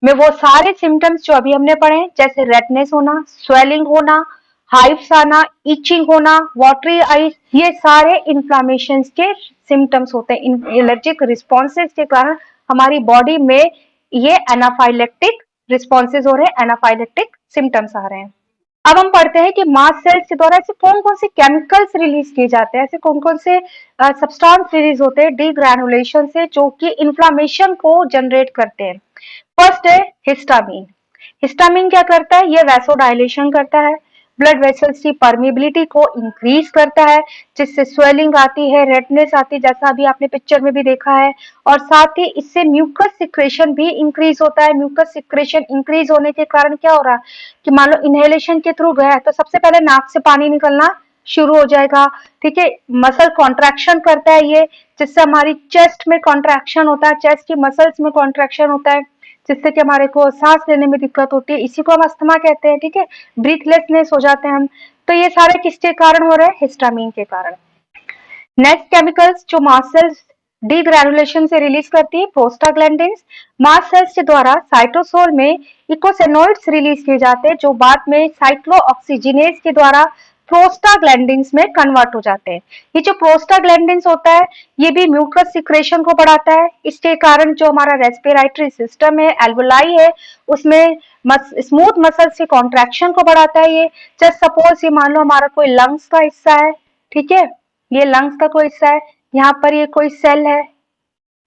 में वो सारे सिम्टम्स जो अभी हमने पढ़े, जैसे रेडनेस होना, स्वेलिंग होना, हाइव्स आना, इचिंग होना, वाटरी आईज, ये सारे इन्फ्लामेशन के सिम्टम्स होते हैं। एलर्जिक रिस्पॉन्सेज के कारण हमारी बॉडी में ये एनाफाइलेक्टिक रिस्पॉन्सेज हो रहे हैं, एनाफाइलेक्टिक सिम्टम्स आ रहे हैं। अब हम पढ़ते हैं कि मास्ट सेल्स के द्वारा ऐसे कौन कौन से केमिकल्स रिलीज किए जाते हैं, ऐसे कौन कौन से सब्सटेंस रिलीज होते हैं डीग्रैनुलेशन से, जो कि इन्फ्लामेशन को जनरेट करते हैं। फर्स्ट है हिस्टामिन। हिस्टामिन क्या करता है, ये वैसोडाइलेशन करता है, ब्लड वेसल्स की परमिबिलिटी को इंक्रीज करता है, जिससे स्वेलिंग आती है, रेडनेस आती है, जैसा अभी आपने पिक्चर में भी देखा है, और साथ ही इससे म्यूकस सिक्रेशन भी इंक्रीज होता है। म्यूकस सिक्रेशन इंक्रीज होने के कारण क्या हो रहा है कि मान लो इनहेलेशन के थ्रू गया है तो सबसे पहले नाक से पानी निकलना शुरू हो जाएगा, ठीक है। मसल कॉन्ट्रैक्शन करता है ये, जिससे हमारी चेस्ट में कॉन्ट्रैक्शन होता है, चेस्ट की मसल्स में कॉन्ट्रैक्शन होता है, जिससे कि हमारे को सांस लेने में दिक्कत होती है, इसी को हम अस्थमा कहते हैं, ठीक है। ब्रीथलेसनेस हो जाते हैं हम। तो ये सारे किसके कारण हो रहे हैं, हिस्टामिन के कारण। नेक्स्ट केमिकल्स जो मास्ट सेल्स डीग्रैनुलेशन से रिलीज करती है, प्रोस्टाग्लैंडिन्स। मास्ट सेल्स के द्वारा साइटोसोल में इकोसेनोइड्स रिलीज किए जाते हैं, जो बाद में साइक्लोऑक्सीजिनेज के द्वारा प्रोस्टाग्लैंडिन्स में कन्वर्ट हो जाते हैं। ये जो प्रोस्टाग्लैंडिन्स होता है ये भी म्यूकस सिक्रेशन को बढ़ाता है, इसके कारण जो हमारा रेस्पिरेटरी सिस्टम है, एल्वोलाई है, उसमें स्मूथ मसल्स के कॉन्ट्रैक्शन को बढ़ाता है ये। जस्ट सपोज ये मान लो हमारा कोई लंग्स का हिस्सा है, ठीक है, ये लंग्स का कोई हिस्सा है, यहाँ पर ये कोई सेल है,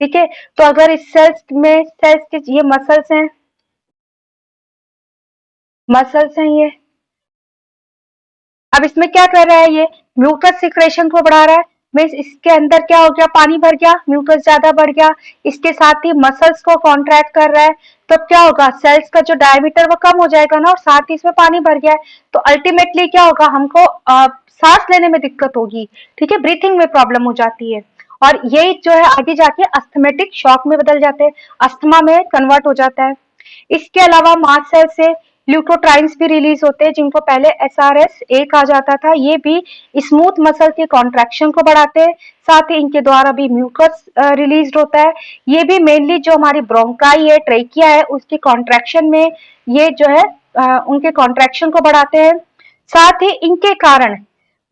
ठीक है, तो अगर इस सेल्स में, सेल्स के ये मसल्स हैं, मसल्स हैं ये, अब इसमें क्या कर रहा है, ये म्यूकस सिक्रेशन को बढ़ा रहा है, मीन्स इसके अंदर क्या हो गया, पानी भर गया, म्यूकस ज्यादा बढ़ गया, इसके साथ ही मसल्स को कॉन्ट्रैक्ट कर रहा है, तो क्या होगा, सेल्स का जो डायमीटर वो कम हो जाएगा ना, और साथ ही इसमें पानी भर गया है, तो अल्टीमेटली क्या होगा, हमको सांस लेने में दिक्कत होगी, ठीक है, ब्रीथिंग में प्रॉब्लम हो जाती है, और यही जो है आगे जाके अस्थमेटिक शॉक में बदल जाते हैं, अस्थमा में कन्वर्ट हो जाता है। इसके अलावा मास्ट सेल से ल्यूकोट्राइन्स भी रिलीज होते हैं, जिनको पहले SRS-A कहा जाता था, ये भी स्मूथ मसल के कॉन्ट्रैक्शन को बढ़ाते हैं, साथ ही इनके द्वारा भी म्यूकस रिलीज होता है, ये भी मेनली जो हमारी ब्रोंकाई है, ट्रेकिया है, उसके कॉन्ट्रैक्शन में ये जो है उनके कॉन्ट्रैक्शन को बढ़ाते हैं, साथ ही इनके कारण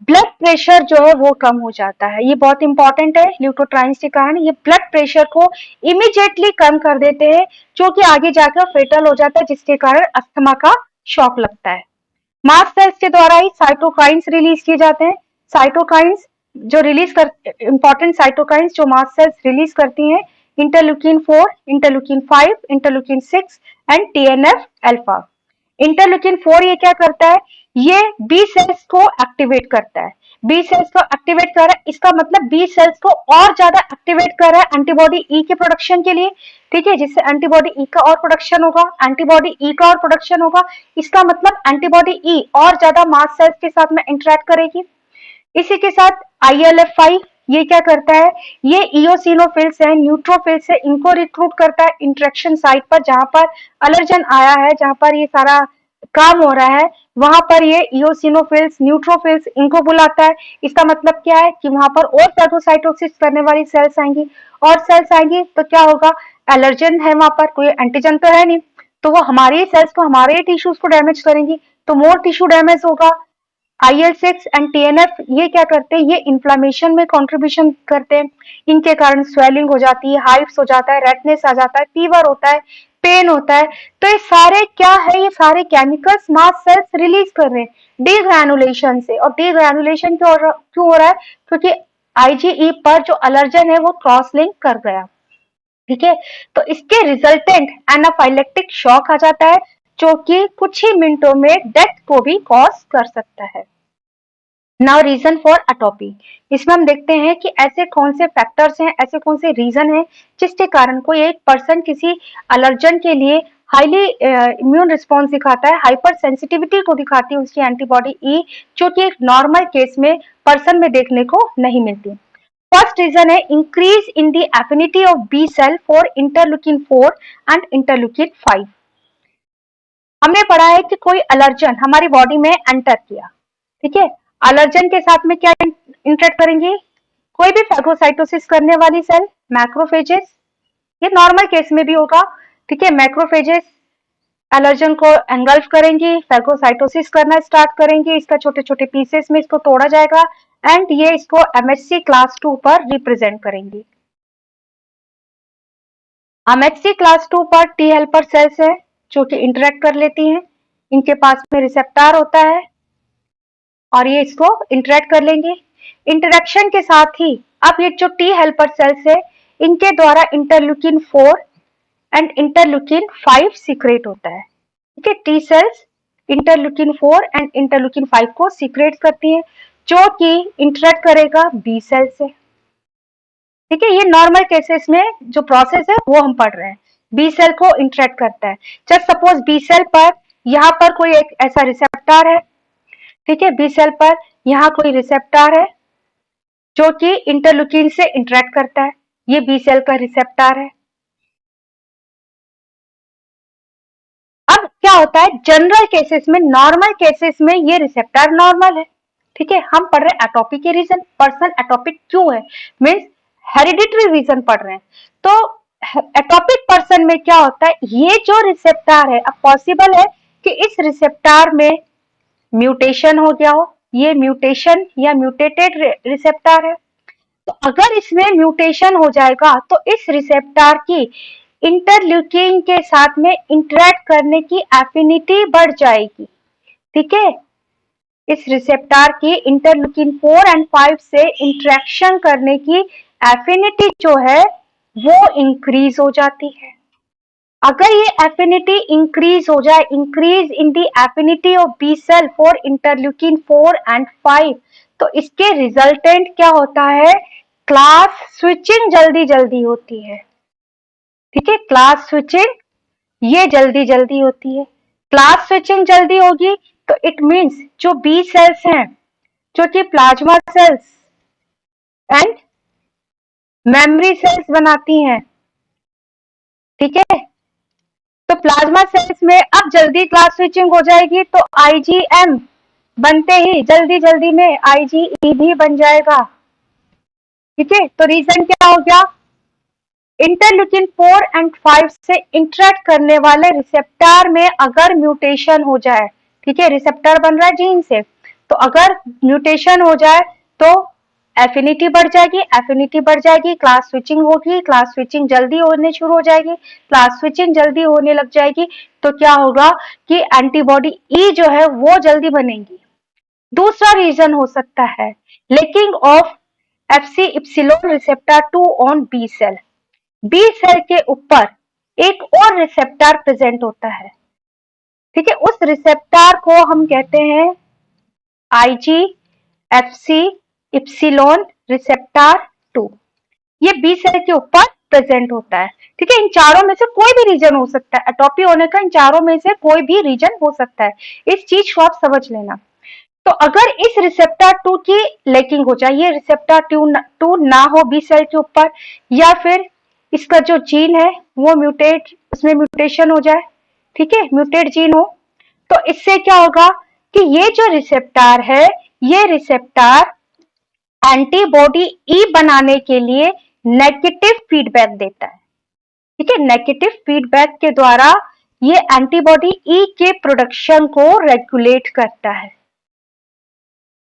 ब्लड प्रेशर जो है वो कम हो जाता है, ये बहुत इंपॉर्टेंट है, ल्यूकोट्राइन्स के कारण ये ब्लड प्रेशर को इमीडिएटली कम कर देते हैं, जो कि आगे जाकर फेटल हो जाता है, जिसके कारण अस्थमा का शॉक लगता है। मास्ट सेल्स के द्वारा ही साइटोकाइंस रिलीज किए जाते हैं। साइटोकाइंस जो रिलीज कर, इंपॉर्टेंट साइटोकाइंस जो मास्ट सेल्स रिलीज करती हैं, interleukin 4, interleukin 5, interleukin 6 and TNF alpha. Interleukin 4 ये क्या करता है, ये बी सेल्स को एक्टिवेट करता है, बी सेल्स को एक्टिवेट कर रहा है, इसका मतलब बी सेल्स को और ज्यादा एक्टिवेट कर रहा है एंटीबॉडी ई के प्रोडक्शन के लिए, ठीक है, जिससे एंटीबॉडी ई का और प्रोडक्शन होगा, एंटीबॉडी ई का और प्रोडक्शन होगा, इसका मतलब एंटीबॉडी ई और ज्यादा मास्ट सेल्स के साथ में इंटरेक्ट करेगी। इसी के साथ IL-5 ये क्या करता है, ये इओसिनोफिल्स है, न्यूट्रोफिल्स है, इनको रिक्रूट करता है इंटरेक्शन साइट पर, जहां पर अलर्जन आया है, जहां पर ये सारा काम हो रहा है, वहां पर ये इओसिनोफिल्स, न्यूट्रोफिल्स इनको बुलाता है। इसका मतलब क्या है कि वहां पर और फेगोसाइटोसिस करने वाली सेल्स आएंगी, और सेल्स आएंगी तो क्या होगा, एलर्जन है वहां पर, कोई एंटीजन तो है नहीं, तो वो हमारी सेल्स को, हमारे टिश्यूज को डैमेज करेंगी, तो मोर टिश्यू डैमेज होगा। IL-6 एंड TNF ये क्या करते हैं, ये इन्फ्लामेशन में कंट्रीब्यूशन करते हैं, इनके कारण स्वेलिंग हो जाती है, हाइव्स हो जाता है, रेडनेस आ जाता है, फीवर होता है, पेन होता है। तो ये सारे क्या है, ये सारे केमिकल्स मास्ट सेल्स रिलीज कर रहे हैं डीग्रैनुलेशन से, और डीग्रैनुलेशन क्यों हो रहा है, क्योंकि IgE पर जो अलर्जन है वो क्रॉस लिंक कर गया। ठीक है, तो इसके रिजल्टेंट एनाफाइलेक्टिक शॉक आ जाता है, जो कि कुछ ही मिनटों में डेथ को भी कॉज कर सकता है। नाउ रीजन फॉर एटोपी, इसमें हम देखते हैं कि ऐसे कौन से फैक्टर्स हैं, ऐसे कौन से रीजन हैं जिसके कारण कोई एक पर्सन किसी अलर्जन के लिए हाईली इम्यून रिस्पॉन्स दिखाता है, हाइपर सेंसिटिविटी को दिखाती है उसकी एंटीबॉडी ई, जो कि एक नॉर्मल केस में पर्सन में देखने को नहीं मिलती। फर्स्ट रीजन है increase in the affinity of B cell for interleukin 4 and interleukin 5। हमने पढ़ा है कि कोई अलर्जन हमारी बॉडी में एंटर किया, ठीक है, अलर्जन के साथ में क्या इंटरेक्ट करेंगे, कोई भी फैगोसाइटोसिस करने वाली सेल, मैक्रोफेजेस, ये नॉर्मल केस में भी होगा, ठीक है, मैक्रोफेजेस एलर्जन को एंगल्फ करेंगी, फैगोसाइटोसिस करना स्टार्ट करेंगी, इसका छोटे छोटे पीसेस में इसको तोड़ा जाएगा, एंड ये इसको MHC क्लास 2 पर रिप्रेजेंट करेंगी। MHC क्लास 2 पर टी हेल्पर सेल्स है जो कि इंटरेक्ट कर लेती हैं, इनके पास में रिसेप्टर होता है और ये इसको इंटरेक्ट कर लेंगे। इंटरेक्शन के साथ ही अब ये जो टी हेल्पर सेल्स है, इनके द्वारा इंटरल्यूकिन 4 एंड इंटरल्यूकिन 5 सीक्रेट होता है, ठीक है, T cells interleukin 4 and interleukin 5 को सीक्रेट करती है, जो कि इंटरेक्ट करेगा बी सेल से। ठीक है, ये नॉर्मल केसेस में जो प्रोसेस है वो हम पढ़ रहे हैं, बी सेल को इंटरेक्ट करता है। जस्ट सपोज बी सेल पर यहाँ पर कोई एक ऐसा रिसेप्टर है, ठीक है, बी सेल पर यहाँ कोई रिसेप्टर है जो कि इंटरल्यूकिन से इंटरेक्ट करता है, ये बी सेल का रिसेप्टर है। अब क्या होता है, जनरल केसेस में, नॉर्मल केसेस में ये रिसेप्टर नॉर्मल है, ठीक है, हम पढ़ रहे हैं एटोपी के रीजन, पर्सन एटोपिक क्यों है, मीन्स हेरिडिटरी रीजन पढ़ रहे हैं। तो एटोपिक पर्सन में क्या होता है, ये जो रिसेप्टर है, अब पॉसिबल है कि इस रिसेप्टर में म्यूटेशन हो गया हो, ये म्यूटेशन या म्यूटेटेड रिसेप्टर है, तो अगर इसमें म्यूटेशन हो जाएगा तो इस रिसेप्टर की इंटरल्यूकिन के साथ में इंटरेक्ट करने की एफिनिटी बढ़ जाएगी, ठीक है, इस रिसेप्टर की इंटरल्यूकिन 4 एंड 5 से इंटरेक्शन करने की एफिनिटी जो है वो इंक्रीज हो जाती है। अगर ये एफिनिटी इंक्रीज हो जाए, increase in the affinity of B cell for interleukin 4 and 5, तो इसके रिजल्टेंट क्या होता है, क्लास स्विचिंग जल्दी जल्दी होती है, ठीक है, क्लास स्विचिंग ये जल्दी जल्दी होती है। क्लास स्विचिंग जल्दी होगी तो इट मींस जो बी सेल्स हैं, जो कि plasma cells and memory cells बनाती हैं, ठीक है, तो प्लाज्मा सेल्स में अब जल्दी क्लास स्विचिंग हो जाएगी, तो IgM बनते ही जल्दी जल्दी में IgE भी बन जाएगा, ठीक है, तो रीजन क्या हो गया, इंटरल्यूकिन 4 एंड 5 से इंटरेक्ट करने वाले रिसेप्टर में अगर म्यूटेशन हो जाए, ठीक है, रिसेप्टर बन रहा है जीन से, तो अगर म्यूटेशन हो जाए तो एफिनिटी बढ़ जाएगी, एफिनिटी बढ़ जाएगी, क्लास स्विचिंग होगी, क्लास स्विचिंग जल्दी होने शुरू हो जाएगी, क्लास स्विचिंग जल्दी होने लग जाएगी, तो क्या होगा कि एंटीबॉडी ई जो है वो जल्दी बनेगी। दूसरा रीजन हो सकता है lacking of FC epsilon receptor 2 on B cell, B cell के ऊपर एक और रिसेप्टर प्रेजेंट होता है, ठीक है, उस रिसेप्टर को हम कहते हैं IgFC इप्सिलोन रिसेप्टर 2, ये बी सेल के ऊपर प्रेजेंट होता है, ठीक है, इन चारों में से कोई भी रीजन हो सकता है, एटोपी होने का इन चारों में से कोई भी रीजन हो सकता है, इस चीज को आप समझ लेना। तो अगर इस रिसेप्टर 2 की लैकिंग हो जाए, ये रिसेप्टर 2 ना हो बी सेल के ऊपर, या फिर इसका जो जीन है वो उसमें म्यूटेशन हो जाए, ठीक है, म्यूटेट जीन हो, तो इससे क्या होगा कि ये जो रिसेप्टर है, ये रिसेप्टर एंटीबॉडी ई बनाने के लिए नेगेटिव फीडबैक देता है, ठीक है। नेगेटिव फीडबैक के द्वारा ये एंटीबॉडी ई के प्रोडक्शन को रेगुलेट करता है,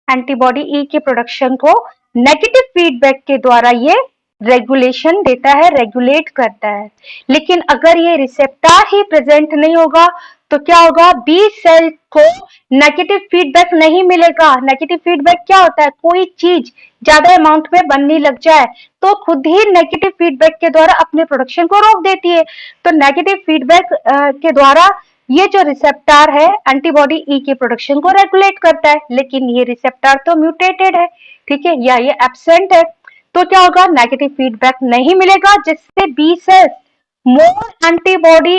एंटीबॉडी ई के प्रोडक्शन को नेगेटिव फीडबैक के द्वारा ये रेगुलेशन देता है, रेगुलेट करता है। लेकिन अगर ये रिसेप्टर ही प्रेजेंट नहीं होगा तो क्या होगा, बी सेल को नेगेटिव फीडबैक नहीं मिलेगा। नेगेटिव फीडबैक क्या होता है, कोई चीज ज्यादा अमाउंट में बनने लग जाए तो खुद ही नेगेटिव फीडबैक के द्वारा अपने प्रोडक्शन को रोक देती है। तो नेगेटिव फीडबैक के द्वारा ये जो रिसेप्टर है एंटीबॉडी ई के प्रोडक्शन को रेगुलेट करता है, लेकिन ये रिसेप्टर तो म्यूटेटेड है, ठीक है, या ये एब्सेंट है, तो क्या होगा, नेगेटिव फीडबैक नहीं मिलेगा, जिससे बी सेल मोर एंटीबॉडी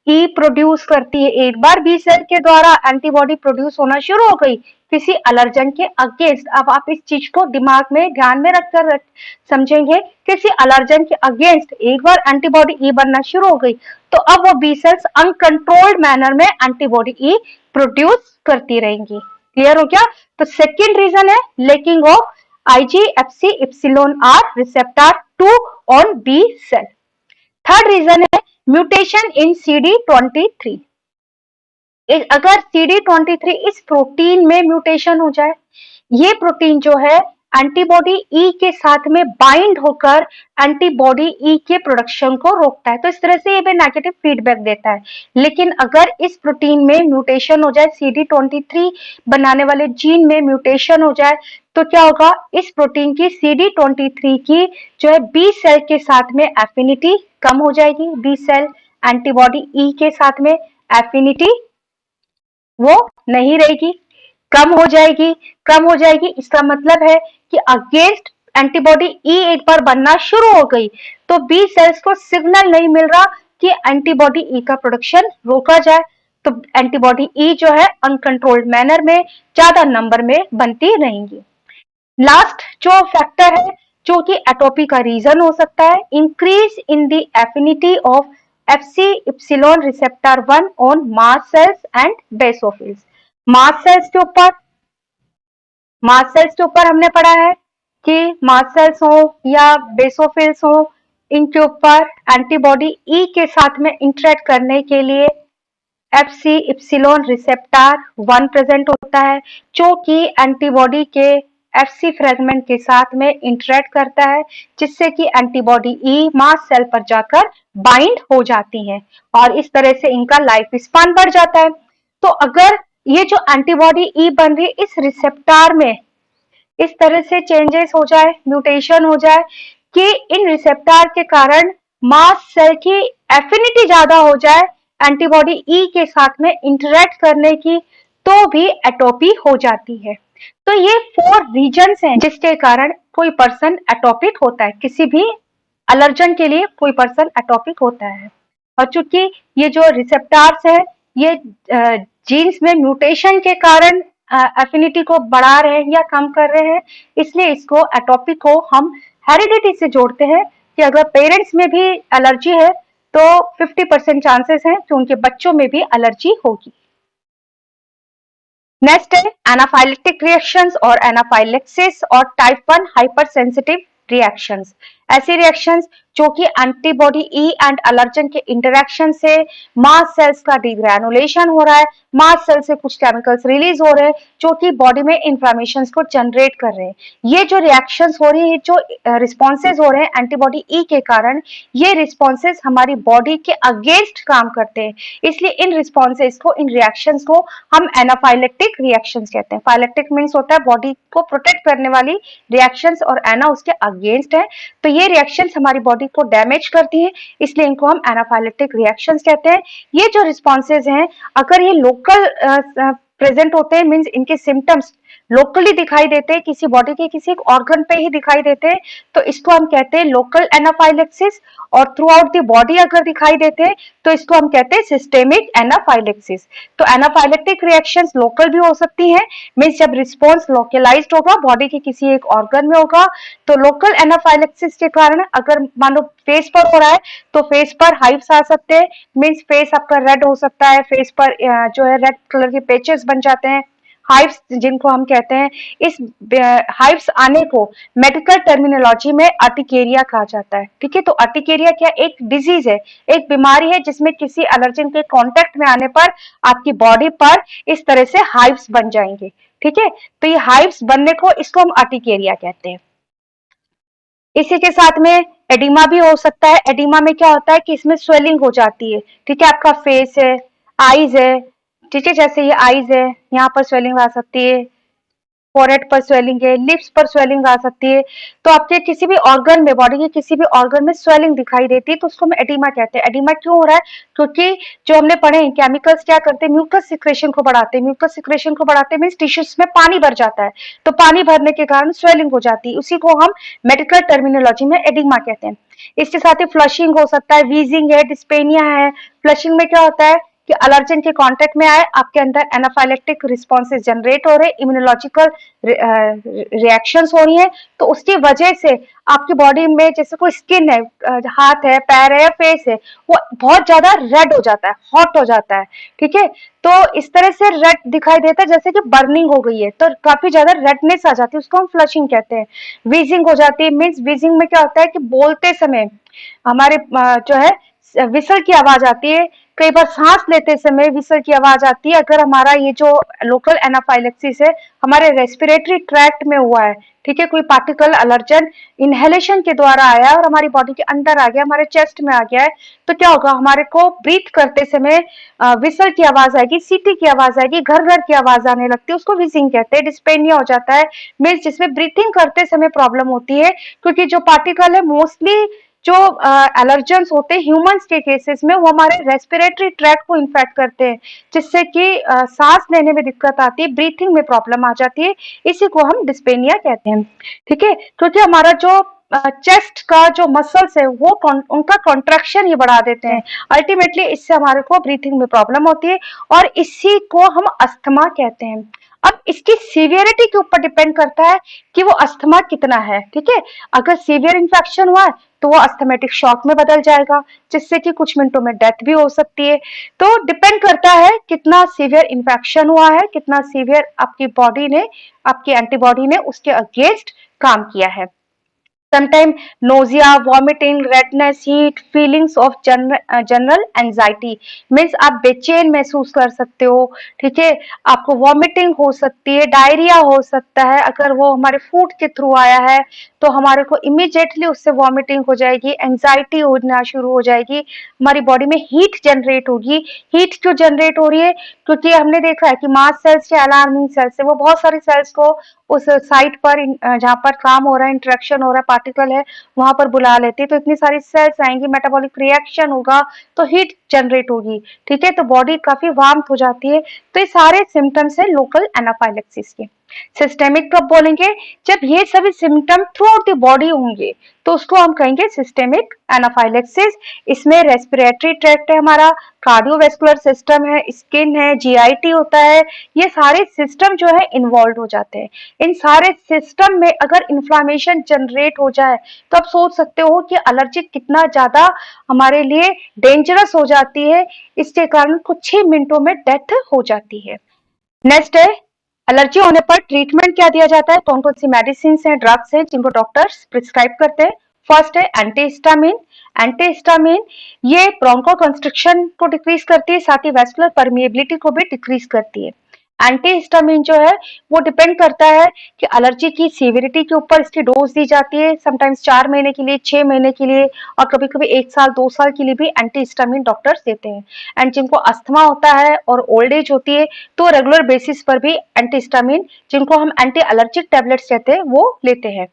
ई प्रोड्यूस करती है। एक बार बी सेल के द्वारा एंटीबॉडी प्रोड्यूस होना शुरू हो गई किसी एलर्जन के अगेंस्ट, अब आप इस चीज को दिमाग में ध्यान में रखकर समझेंगे, किसी एलर्जन के अगेंस्ट एक बार एंटीबॉडी ई बनना शुरू हो गई तो अब वो बी सेल्स अनकंट्रोल्ड मैनर में एंटीबॉडी ई प्रोड्यूस करती रहेंगी। क्लियर हो गया? तो सेकेंड रीजन है lacking of IGFC epsilon R receptor 2 on B cell. Third reason है म्यूटेशन इन CD23। अगर CD23 इस प्रोटीन में म्यूटेशन हो जाए, ये प्रोटीन जो है एंटीबॉडी ई के साथ में बाइंड होकर एंटीबॉडी ई के प्रोडक्शन को रोकता है, तो इस तरह से ये भी नेगेटिव फीडबैक देता है। लेकिन अगर इस प्रोटीन में म्यूटेशन हो जाए, CD23 बनाने वाले जीन में म्यूटेशन हो जाए, तो क्या होगा, इस प्रोटीन की CD23 की जो है बी सेल के साथ में एफिनिटी कम हो जाएगी। बी सेल एंटीबॉडी ई के साथ में एफिनिटी वो नहीं रहेगी, कम हो जाएगी। कम हो जाएगी इसका मतलब है कि अगेंस्ट एंटीबॉडी ई एक बार बनना शुरू हो गई तो बी सेल्स को सिग्नल नहीं मिल रहा कि एंटीबॉडी ई का प्रोडक्शन रोका जाए, तो एंटीबॉडी ई जो है अनकंट्रोल्ड मैनर में ज्यादा नंबर में बनती रहेंगी। लास्ट जो फैक्टर है जो कि एटोपी का रीजन हो सकता है, increase in the affinity of FC epsilon receptor 1 on mast cells and basophils. Mast cells के ऊपर हमने पढ़ा है कि मास्ट सेल्स हो या बेसोफिल्स हो, इनके ऊपर एंटीबॉडी ई के साथ में इंटरेक्ट करने के लिए FC एप्सिलॉन रिसेप्टर 1 प्रेजेंट होता है, जो कि एंटीबॉडी के FC फ्रेगमेंट के साथ में इंटरेक्ट करता है, जिससे कि एंटीबॉडी ई मास्ट सेल पर जाकर बाइंड हो जाती हैं और इस तरह से इनका लाइफ स्पान बढ़ जाता है। तो अगर ये जो एंटीबॉडी ई बन रही है इस रिसेप्टर में इस तरह से चेंजेस हो जाए, म्यूटेशन हो जाए कि इन रिसेप्टर के कारण मास्ट सेल की एफिनिटी ज्यादा हो जाए एंटीबॉडी ई के साथ में इंटरेक्ट करने की, तो भी एटोपी हो जाती है। तो ये 4 रीजन्स हैं जिसके कारण कोई पर्सन एटोपिक होता है, किसी भी एलर्जन के लिए कोई पर्सन एटोपिक होता है। और चूंकि ये जो रिसेप्टर्स है ये जीन्स में म्यूटेशन के कारण एफिनिटी को बढ़ा रहे हैं या कम कर रहे हैं, इसलिए इसको एटोपिक को हम हेरिडिटी से जोड़ते हैं कि अगर पेरेंट्स में भी एलर्जी है तो 50% चांसेस हैं कि उनके बच्चों में भी एलर्जी होगी। नेक्स्ट है एनाफाइलेक्टिक रिएक्शंस और एनाफाइलेक्सिस और टाइप 1 हाइपर सेंसिटिव रिएक्शंस। ऐसी रिएक्शंस जो कि एंटीबॉडी ई एंड एलर्जन के इंटरेक्शन से मास्ट सेल्स का डिग्रैनुलेशन हो रहा है, मास्ट सेल से कुछ केमिकल्स रिलीज हो रहे हैं जो कि बॉडी में इंफ्लेमेशंस को जनरेट कर रहे हैं। ये जो रिएक्शंस हो रही है, जो रिस्पॉन्सेज हो रहे हैं एंटीबॉडी ई के कारण, ये रिस्पॉन्सेज हमारी बॉडी के अगेंस्ट काम करते हैं, इसलिए इन रिस्पॉन्सेज को, इन रिएक्शंस को हम एनाफाइलेक्टिक रिएक्शंस कहते हैं। फाइलेक्टिक मीन्स होता है बॉडी को प्रोटेक्ट करने वाली रिएक्शंस और एना उसके अगेंस्ट है, तो ये रिएक्शंस हमारी बॉडी को डैमेज करती है, इसलिए इनको हम एनाफाइलेक्टिक रिएक्शंस कहते हैं। ये जो रिस्पॉन्सेज हैं अगर ये लोकल प्रेजेंट होते हैं, मीन्स इनके सिम्टम्स लोकली दिखाई देते हैं, किसी बॉडी के किसी एक ऑर्गन पे ही दिखाई देते हैं, तो इसको हम कहते हैं लोकल एनाफाइलेक्सिस। और थ्रू आउट द बॉडी अगर दिखाई देते हैं तो इसको हम कहते हैं सिस्टेमिक एनाफाइलेक्सिस। तो एनाफाइलेक्टिक रिएक्शंस लोकल भी हो सकती हैं, मीन्स जब रिस्पॉन्स लोकलाइज्ड होगा, बॉडी के किसी एक ऑर्गन में होगा, तो लोकल एनाफाइलेक्सिस के कारण अगर मान लो फेस पर हो रहा है तो फेस पर हाइव्स आ सकते हैं, मीन्स फेस आपका रेड हो सकता है, फेस पर जो है रेड कलर के पेचेस बन जाते हैं, हाइव्स जिनको हम कहते हैं। इस हाइव्स आने को मेडिकल टर्मिनोलॉजी में अर्टिकेरिया कहा जाता है। ठीक है, तो अर्टिकेरिया क्या एक डिजीज है, एक बीमारी है जिसमें किसी एलर्जन के कांटेक्ट में आने पर आपकी बॉडी पर इस तरह से हाइव्स बन जाएंगे। ठीक है, तो ये हाइव्स बनने को इसको हम अर्टिकेरिया कहते हैं। इसी के साथ में एडिमा भी हो सकता है। एडिमा में क्या होता है कि इसमें स्वेलिंग हो जाती है। ठीक है, आपका फेस है, आईज है, ठीक है, जैसे ये आईज है, यहाँ पर स्वेलिंग आ सकती है, फोरहेड पर स्वेलिंग है, लिप्स पर स्वेलिंग आ सकती है। तो आपके किसी भी ऑर्गन में, बॉडी के किसी भी ऑर्गन में स्वेलिंग दिखाई देती है तो उसको हम एडिमा कहते हैं। एडिमा क्यों हो रहा है? क्योंकि जो हमने पढ़े हैं केमिकल्स क्या करते हैं, म्यूकस सिक्रेशन को बढ़ाते हैं। म्यूकस सिक्रेशन को बढ़ाते मीन्स टिश्यूज में पानी भर जाता है, तो पानी भरने के कारण स्वेलिंग हो जाती है, उसी को हम मेडिकल टर्मिनोलॉजी में एडिमा कहते हैं। इसके साथ ही फ्लशिंग हो सकता है, वीजिंग है, डिस्पेनिया है। फ्लशिंग में क्या होता है कि एलर्जन के कांटेक्ट में आए, आपके अंदर एनाफाइलेक्टिक रिस्पॉन्सेज जनरेट हो रहे, इम्यूनोलॉजिकल रिएक्शंस हो रही हैं, तो उसकी वजह से आपकी बॉडी में जैसे कोई स्किन है, हाथ है, पैर है या फेस है, वो बहुत ज्यादा रेड हो जाता है, हॉट हो जाता है। ठीक है, तो इस तरह से रेड दिखाई देता है जैसे कि बर्निंग हो गई है, तो काफी ज्यादा रेडनेस आ जाती है, उसको हम फ्लशिंग कहते हैं। वीजिंग हो जाती है, मीन्स वीजिंग में क्या होता है कि बोलते समय हमारे जो है विसल की आवाज आती है, कई बार सांस लेते समय विसल की आवाज आती है। अगर हमारा ये जो लोकल एनाफाइलेक्सिस है हमारे रेस्पिरेटरी ट्रैक्ट में हुआ है, ठीक है, कोई पार्टिकल एलर्जन इनहेलेशन के द्वारा आया और हमारी बॉडी के अंदर आ गया, हमारे चेस्ट में आ गया है, तो क्या होगा, हमारे को ब्रीथ करते समय विसल की आवाज आएगी, सीटी की आवाज आएगी, घर घर की आवाज आने लगती है, उसको विजिंग कहते हैं। डिस्पेनिया हो जाता है, मीन्स जिसमें ब्रीथिंग करते समय प्रॉब्लम होती है, क्योंकि जो पार्टिकल है मोस्टली जो एलर्जेंस होते हैं ह्यूमंस के केसेस में वो हमारे रेस्पिरेटरी ट्रैक्ट को इन्फेक्ट करते हैं, जिससे कि सांस लेने में दिक्कत आती है, ब्रीथिंग में प्रॉब्लम आ जाती है, इसी को हम डिस्पेनिया कहते हैं। ठीक है, क्योंकि हमारा जो चेस्ट का जो मसल्स है वो उनका कॉन्ट्रैक्शन ही बढ़ा देते हैं, अल्टीमेटली इससे हमारे को ब्रीथिंग में प्रॉब्लम होती है और इसी को हम अस्थमा कहते हैं। अब इसकी सीवियरिटी के ऊपर डिपेंड करता है कि वो अस्थमा कितना है। ठीक है, अगर सीवियर इन्फेक्शन हुआ है तो वो अस्थमेटिक शॉक में बदल जाएगा, जिससे कि कुछ मिनटों में डेथ भी हो सकती है। तो डिपेंड करता है कितना सीवियर इन्फेक्शन हुआ है, कितना सीवियर आपकी बॉडी ने, आपकी एंटीबॉडी ने उसके अगेंस्ट काम किया है। Sometime nausea, vomiting, redness, heat, feelings of general anxiety, means आप बेचैन महसूस कर सकते हो। ठीक है, आपको वॉमिटिंग हो सकती है, डायरिया हो सकता है, अगर वो हमारे फूड के थ्रू आया है तो हमारे को इमीडिएटली उससे वॉमिटिंग हो जाएगी, एंजाइटी होना शुरू हो जाएगी, हमारी बॉडी में हीट जनरेट होगी। हीट क्यों जनरेट हो रही है? क्योंकि हमने देखा है कि मास्ट सेल्स या अलार्मिंग सेल्स है, वो बहुत सारी सेल्स को उस साइट पर जहाँ पर काम हो रहा है, इंटरेक्शन हो रहा है, पार्टिकल है, वहां पर बुला लेते हैं, तो इतनी सारी सेल्स आएंगी, मेटाबॉलिक रिएक्शन होगा तो हीट जनरेट होगी। ठीक है, तो बॉडी काफी वार्म हो जाती है। तो ये सारे सिम्टम्स है लोकल एनाफाइलेक्सिस के। सिस्टेमिक कब बोलेंगे? जब ये सभी symptom through out the body होंगे तो उसको हम कहेंगे सिस्टेमिक एनाफाइलेक्सिस। इसमें रेस्पिरेटरी ट्रैक्ट है हमारा, कार्डियोवैस्कुलर सिस्टम है, स्किन है, जीआईटी होता है, ये सारे सिस्टम जो है इन्वॉल्व हो जाते हैं। इन सारे सिस्टम में अगर इन्फ्लामेशन जनरेट हो जाए तो आप सोच सकते हो कि एलर्जी कितना ज्यादा हमारे लिए डेंजरस हो जाती है, इसके कारण कुछ ही मिनटों में डेथ हो जाती है। नेक्स्ट है एलर्जी होने पर ट्रीटमेंट क्या दिया जाता है, कौन कौन सी मेडिसिन हैं, ड्रग्स हैं जिनको डॉक्टर्स प्रिस्क्राइब करते हैं। फर्स्ट है एंटीहिस्टामिन। एंटीहिस्टामिन ये ब्रोंको कंस्ट्रिक्शन को डिक्रीज करती है, साथ ही वैस्कुलर परमिएबिलिटी को भी डिक्रीज करती है। एंटीहिस्टामिन जो है वो डिपेंड करता है कि एलर्जी की सीवियरिटी के ऊपर इसकी डोज दी जाती है, समटाइम्स 4 महीने के लिए, 6 महीने के लिए और कभी कभी 1 साल 2 साल के लिए भी एंटीहिस्टामिन डॉक्टर्स देते हैं। एंड जिनको अस्थमा होता है और ओल्ड एज होती है तो रेगुलर बेसिस पर भी एंटीहिस्टामिन, जिनको हम एंटी एलर्जिक टेबलेट्स कहते हैं, वो लेते हैं।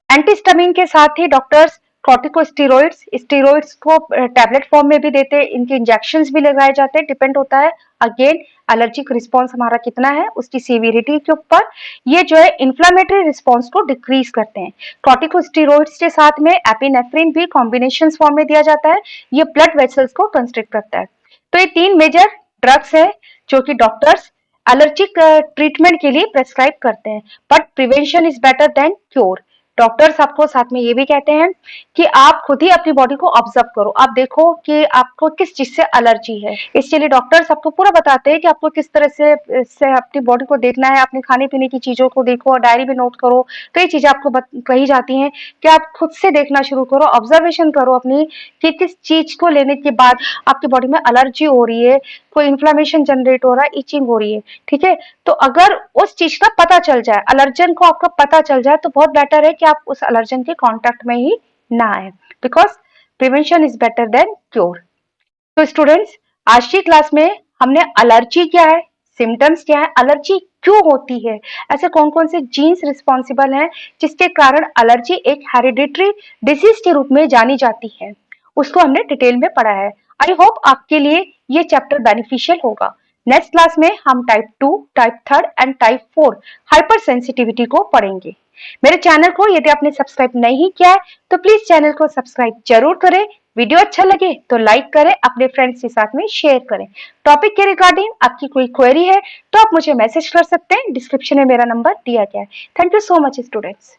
एंटीहिस्टामिन के साथ ही डॉक्टर्स कॉर्टिकोस्टेरॉइड्स, स्टेरॉइड्स को टैबलेट फॉर्म में भी देते हैं, इनके इंजेक्शंस भी लगाए जाते हैं, डिपेंड होता है अगेन एलर्जिक रिस्पॉन्स हमारा कितना है उसकी सीवियरिटी के ऊपर। ये जो है इन्फ्लामेटरी रिस्पॉन्स को डिक्रीज करते हैं। कॉर्टिकोस्टेरॉइड्स के साथ में एपिनेफ्रिन भी कॉम्बिनेशन फॉर्म में दिया जाता है, ये ब्लड वेसल्स को कंस्ट्रिक्ट करता है। तो ये 3 मेजर ड्रग्स है जो कि डॉक्टर्स एलर्जिक ट्रीटमेंट के लिए प्रेस्क्राइब करते हैं, but prevention is better than cure. Doctors आपको साथ में ये भी कहते हैं कि आप खुद ही अपनी बॉडी को ऑब्जर्व करो, आप देखो कि आपको किस चीज से एलर्जी है। इसके लिए डॉक्टर्स आपको पूरा बताते हैं कि आपको किस तरह से अपनी बॉडी को देखना है, अपने खाने पीने की चीजों को देखो और डायरी में नोट करो। तो ये चीजें आपको कही जाती हैं कि आप खुद से देखना शुरू करो, ऑब्जर्वेशन करो अपनी कि किस चीज को लेने के बाद आपकी बॉडी में एलर्जी हो रही है, कोई इन्फ्लामेशन जनरेट हो रहा है, इचिंग हो रही है। ठीक है, तो अगर उस चीज का पता चल जाए, एलर्जन को आपका पता चल जाए, तो बहुत बेटर है कि आप उस एलर्जन के कांटेक्ट में ही ना आए, because prevention is better than cure. तो स्टूडेंट्स, आज की क्लास में हमने एलर्जी क्या है, सिम्टम्स क्या है, एलर्जी क्यों होती है, ऐसे कौन कौन से जीन्स रिस्पॉन्सिबल हैं जिसके कारण एलर्जी एक हेरिडिटरी डिजीज के रूप में जानी जाती है, उसको हमने डिटेल में पढ़ा है। आई होप आपके लिए ये चैप्टर बेनिफिशियल होगा। नेक्स्ट क्लास में हम type 2, type 3 and type 4 hyper sensitivity को पढ़ेंगे। मेरे चैनल को यदि आपने सब्सक्राइब नहीं किया है तो प्लीज चैनल को सब्सक्राइब जरूर करें। वीडियो अच्छा लगे तो लाइक करें, अपने फ्रेंड्स के साथ में शेयर करें। टॉपिक के रिगार्डिंग आपकी कोई क्वेरी है तो आप मुझे मैसेज कर सकते हैं, डिस्क्रिप्शन में मेरा नंबर दिया गया है। Thank you so much students.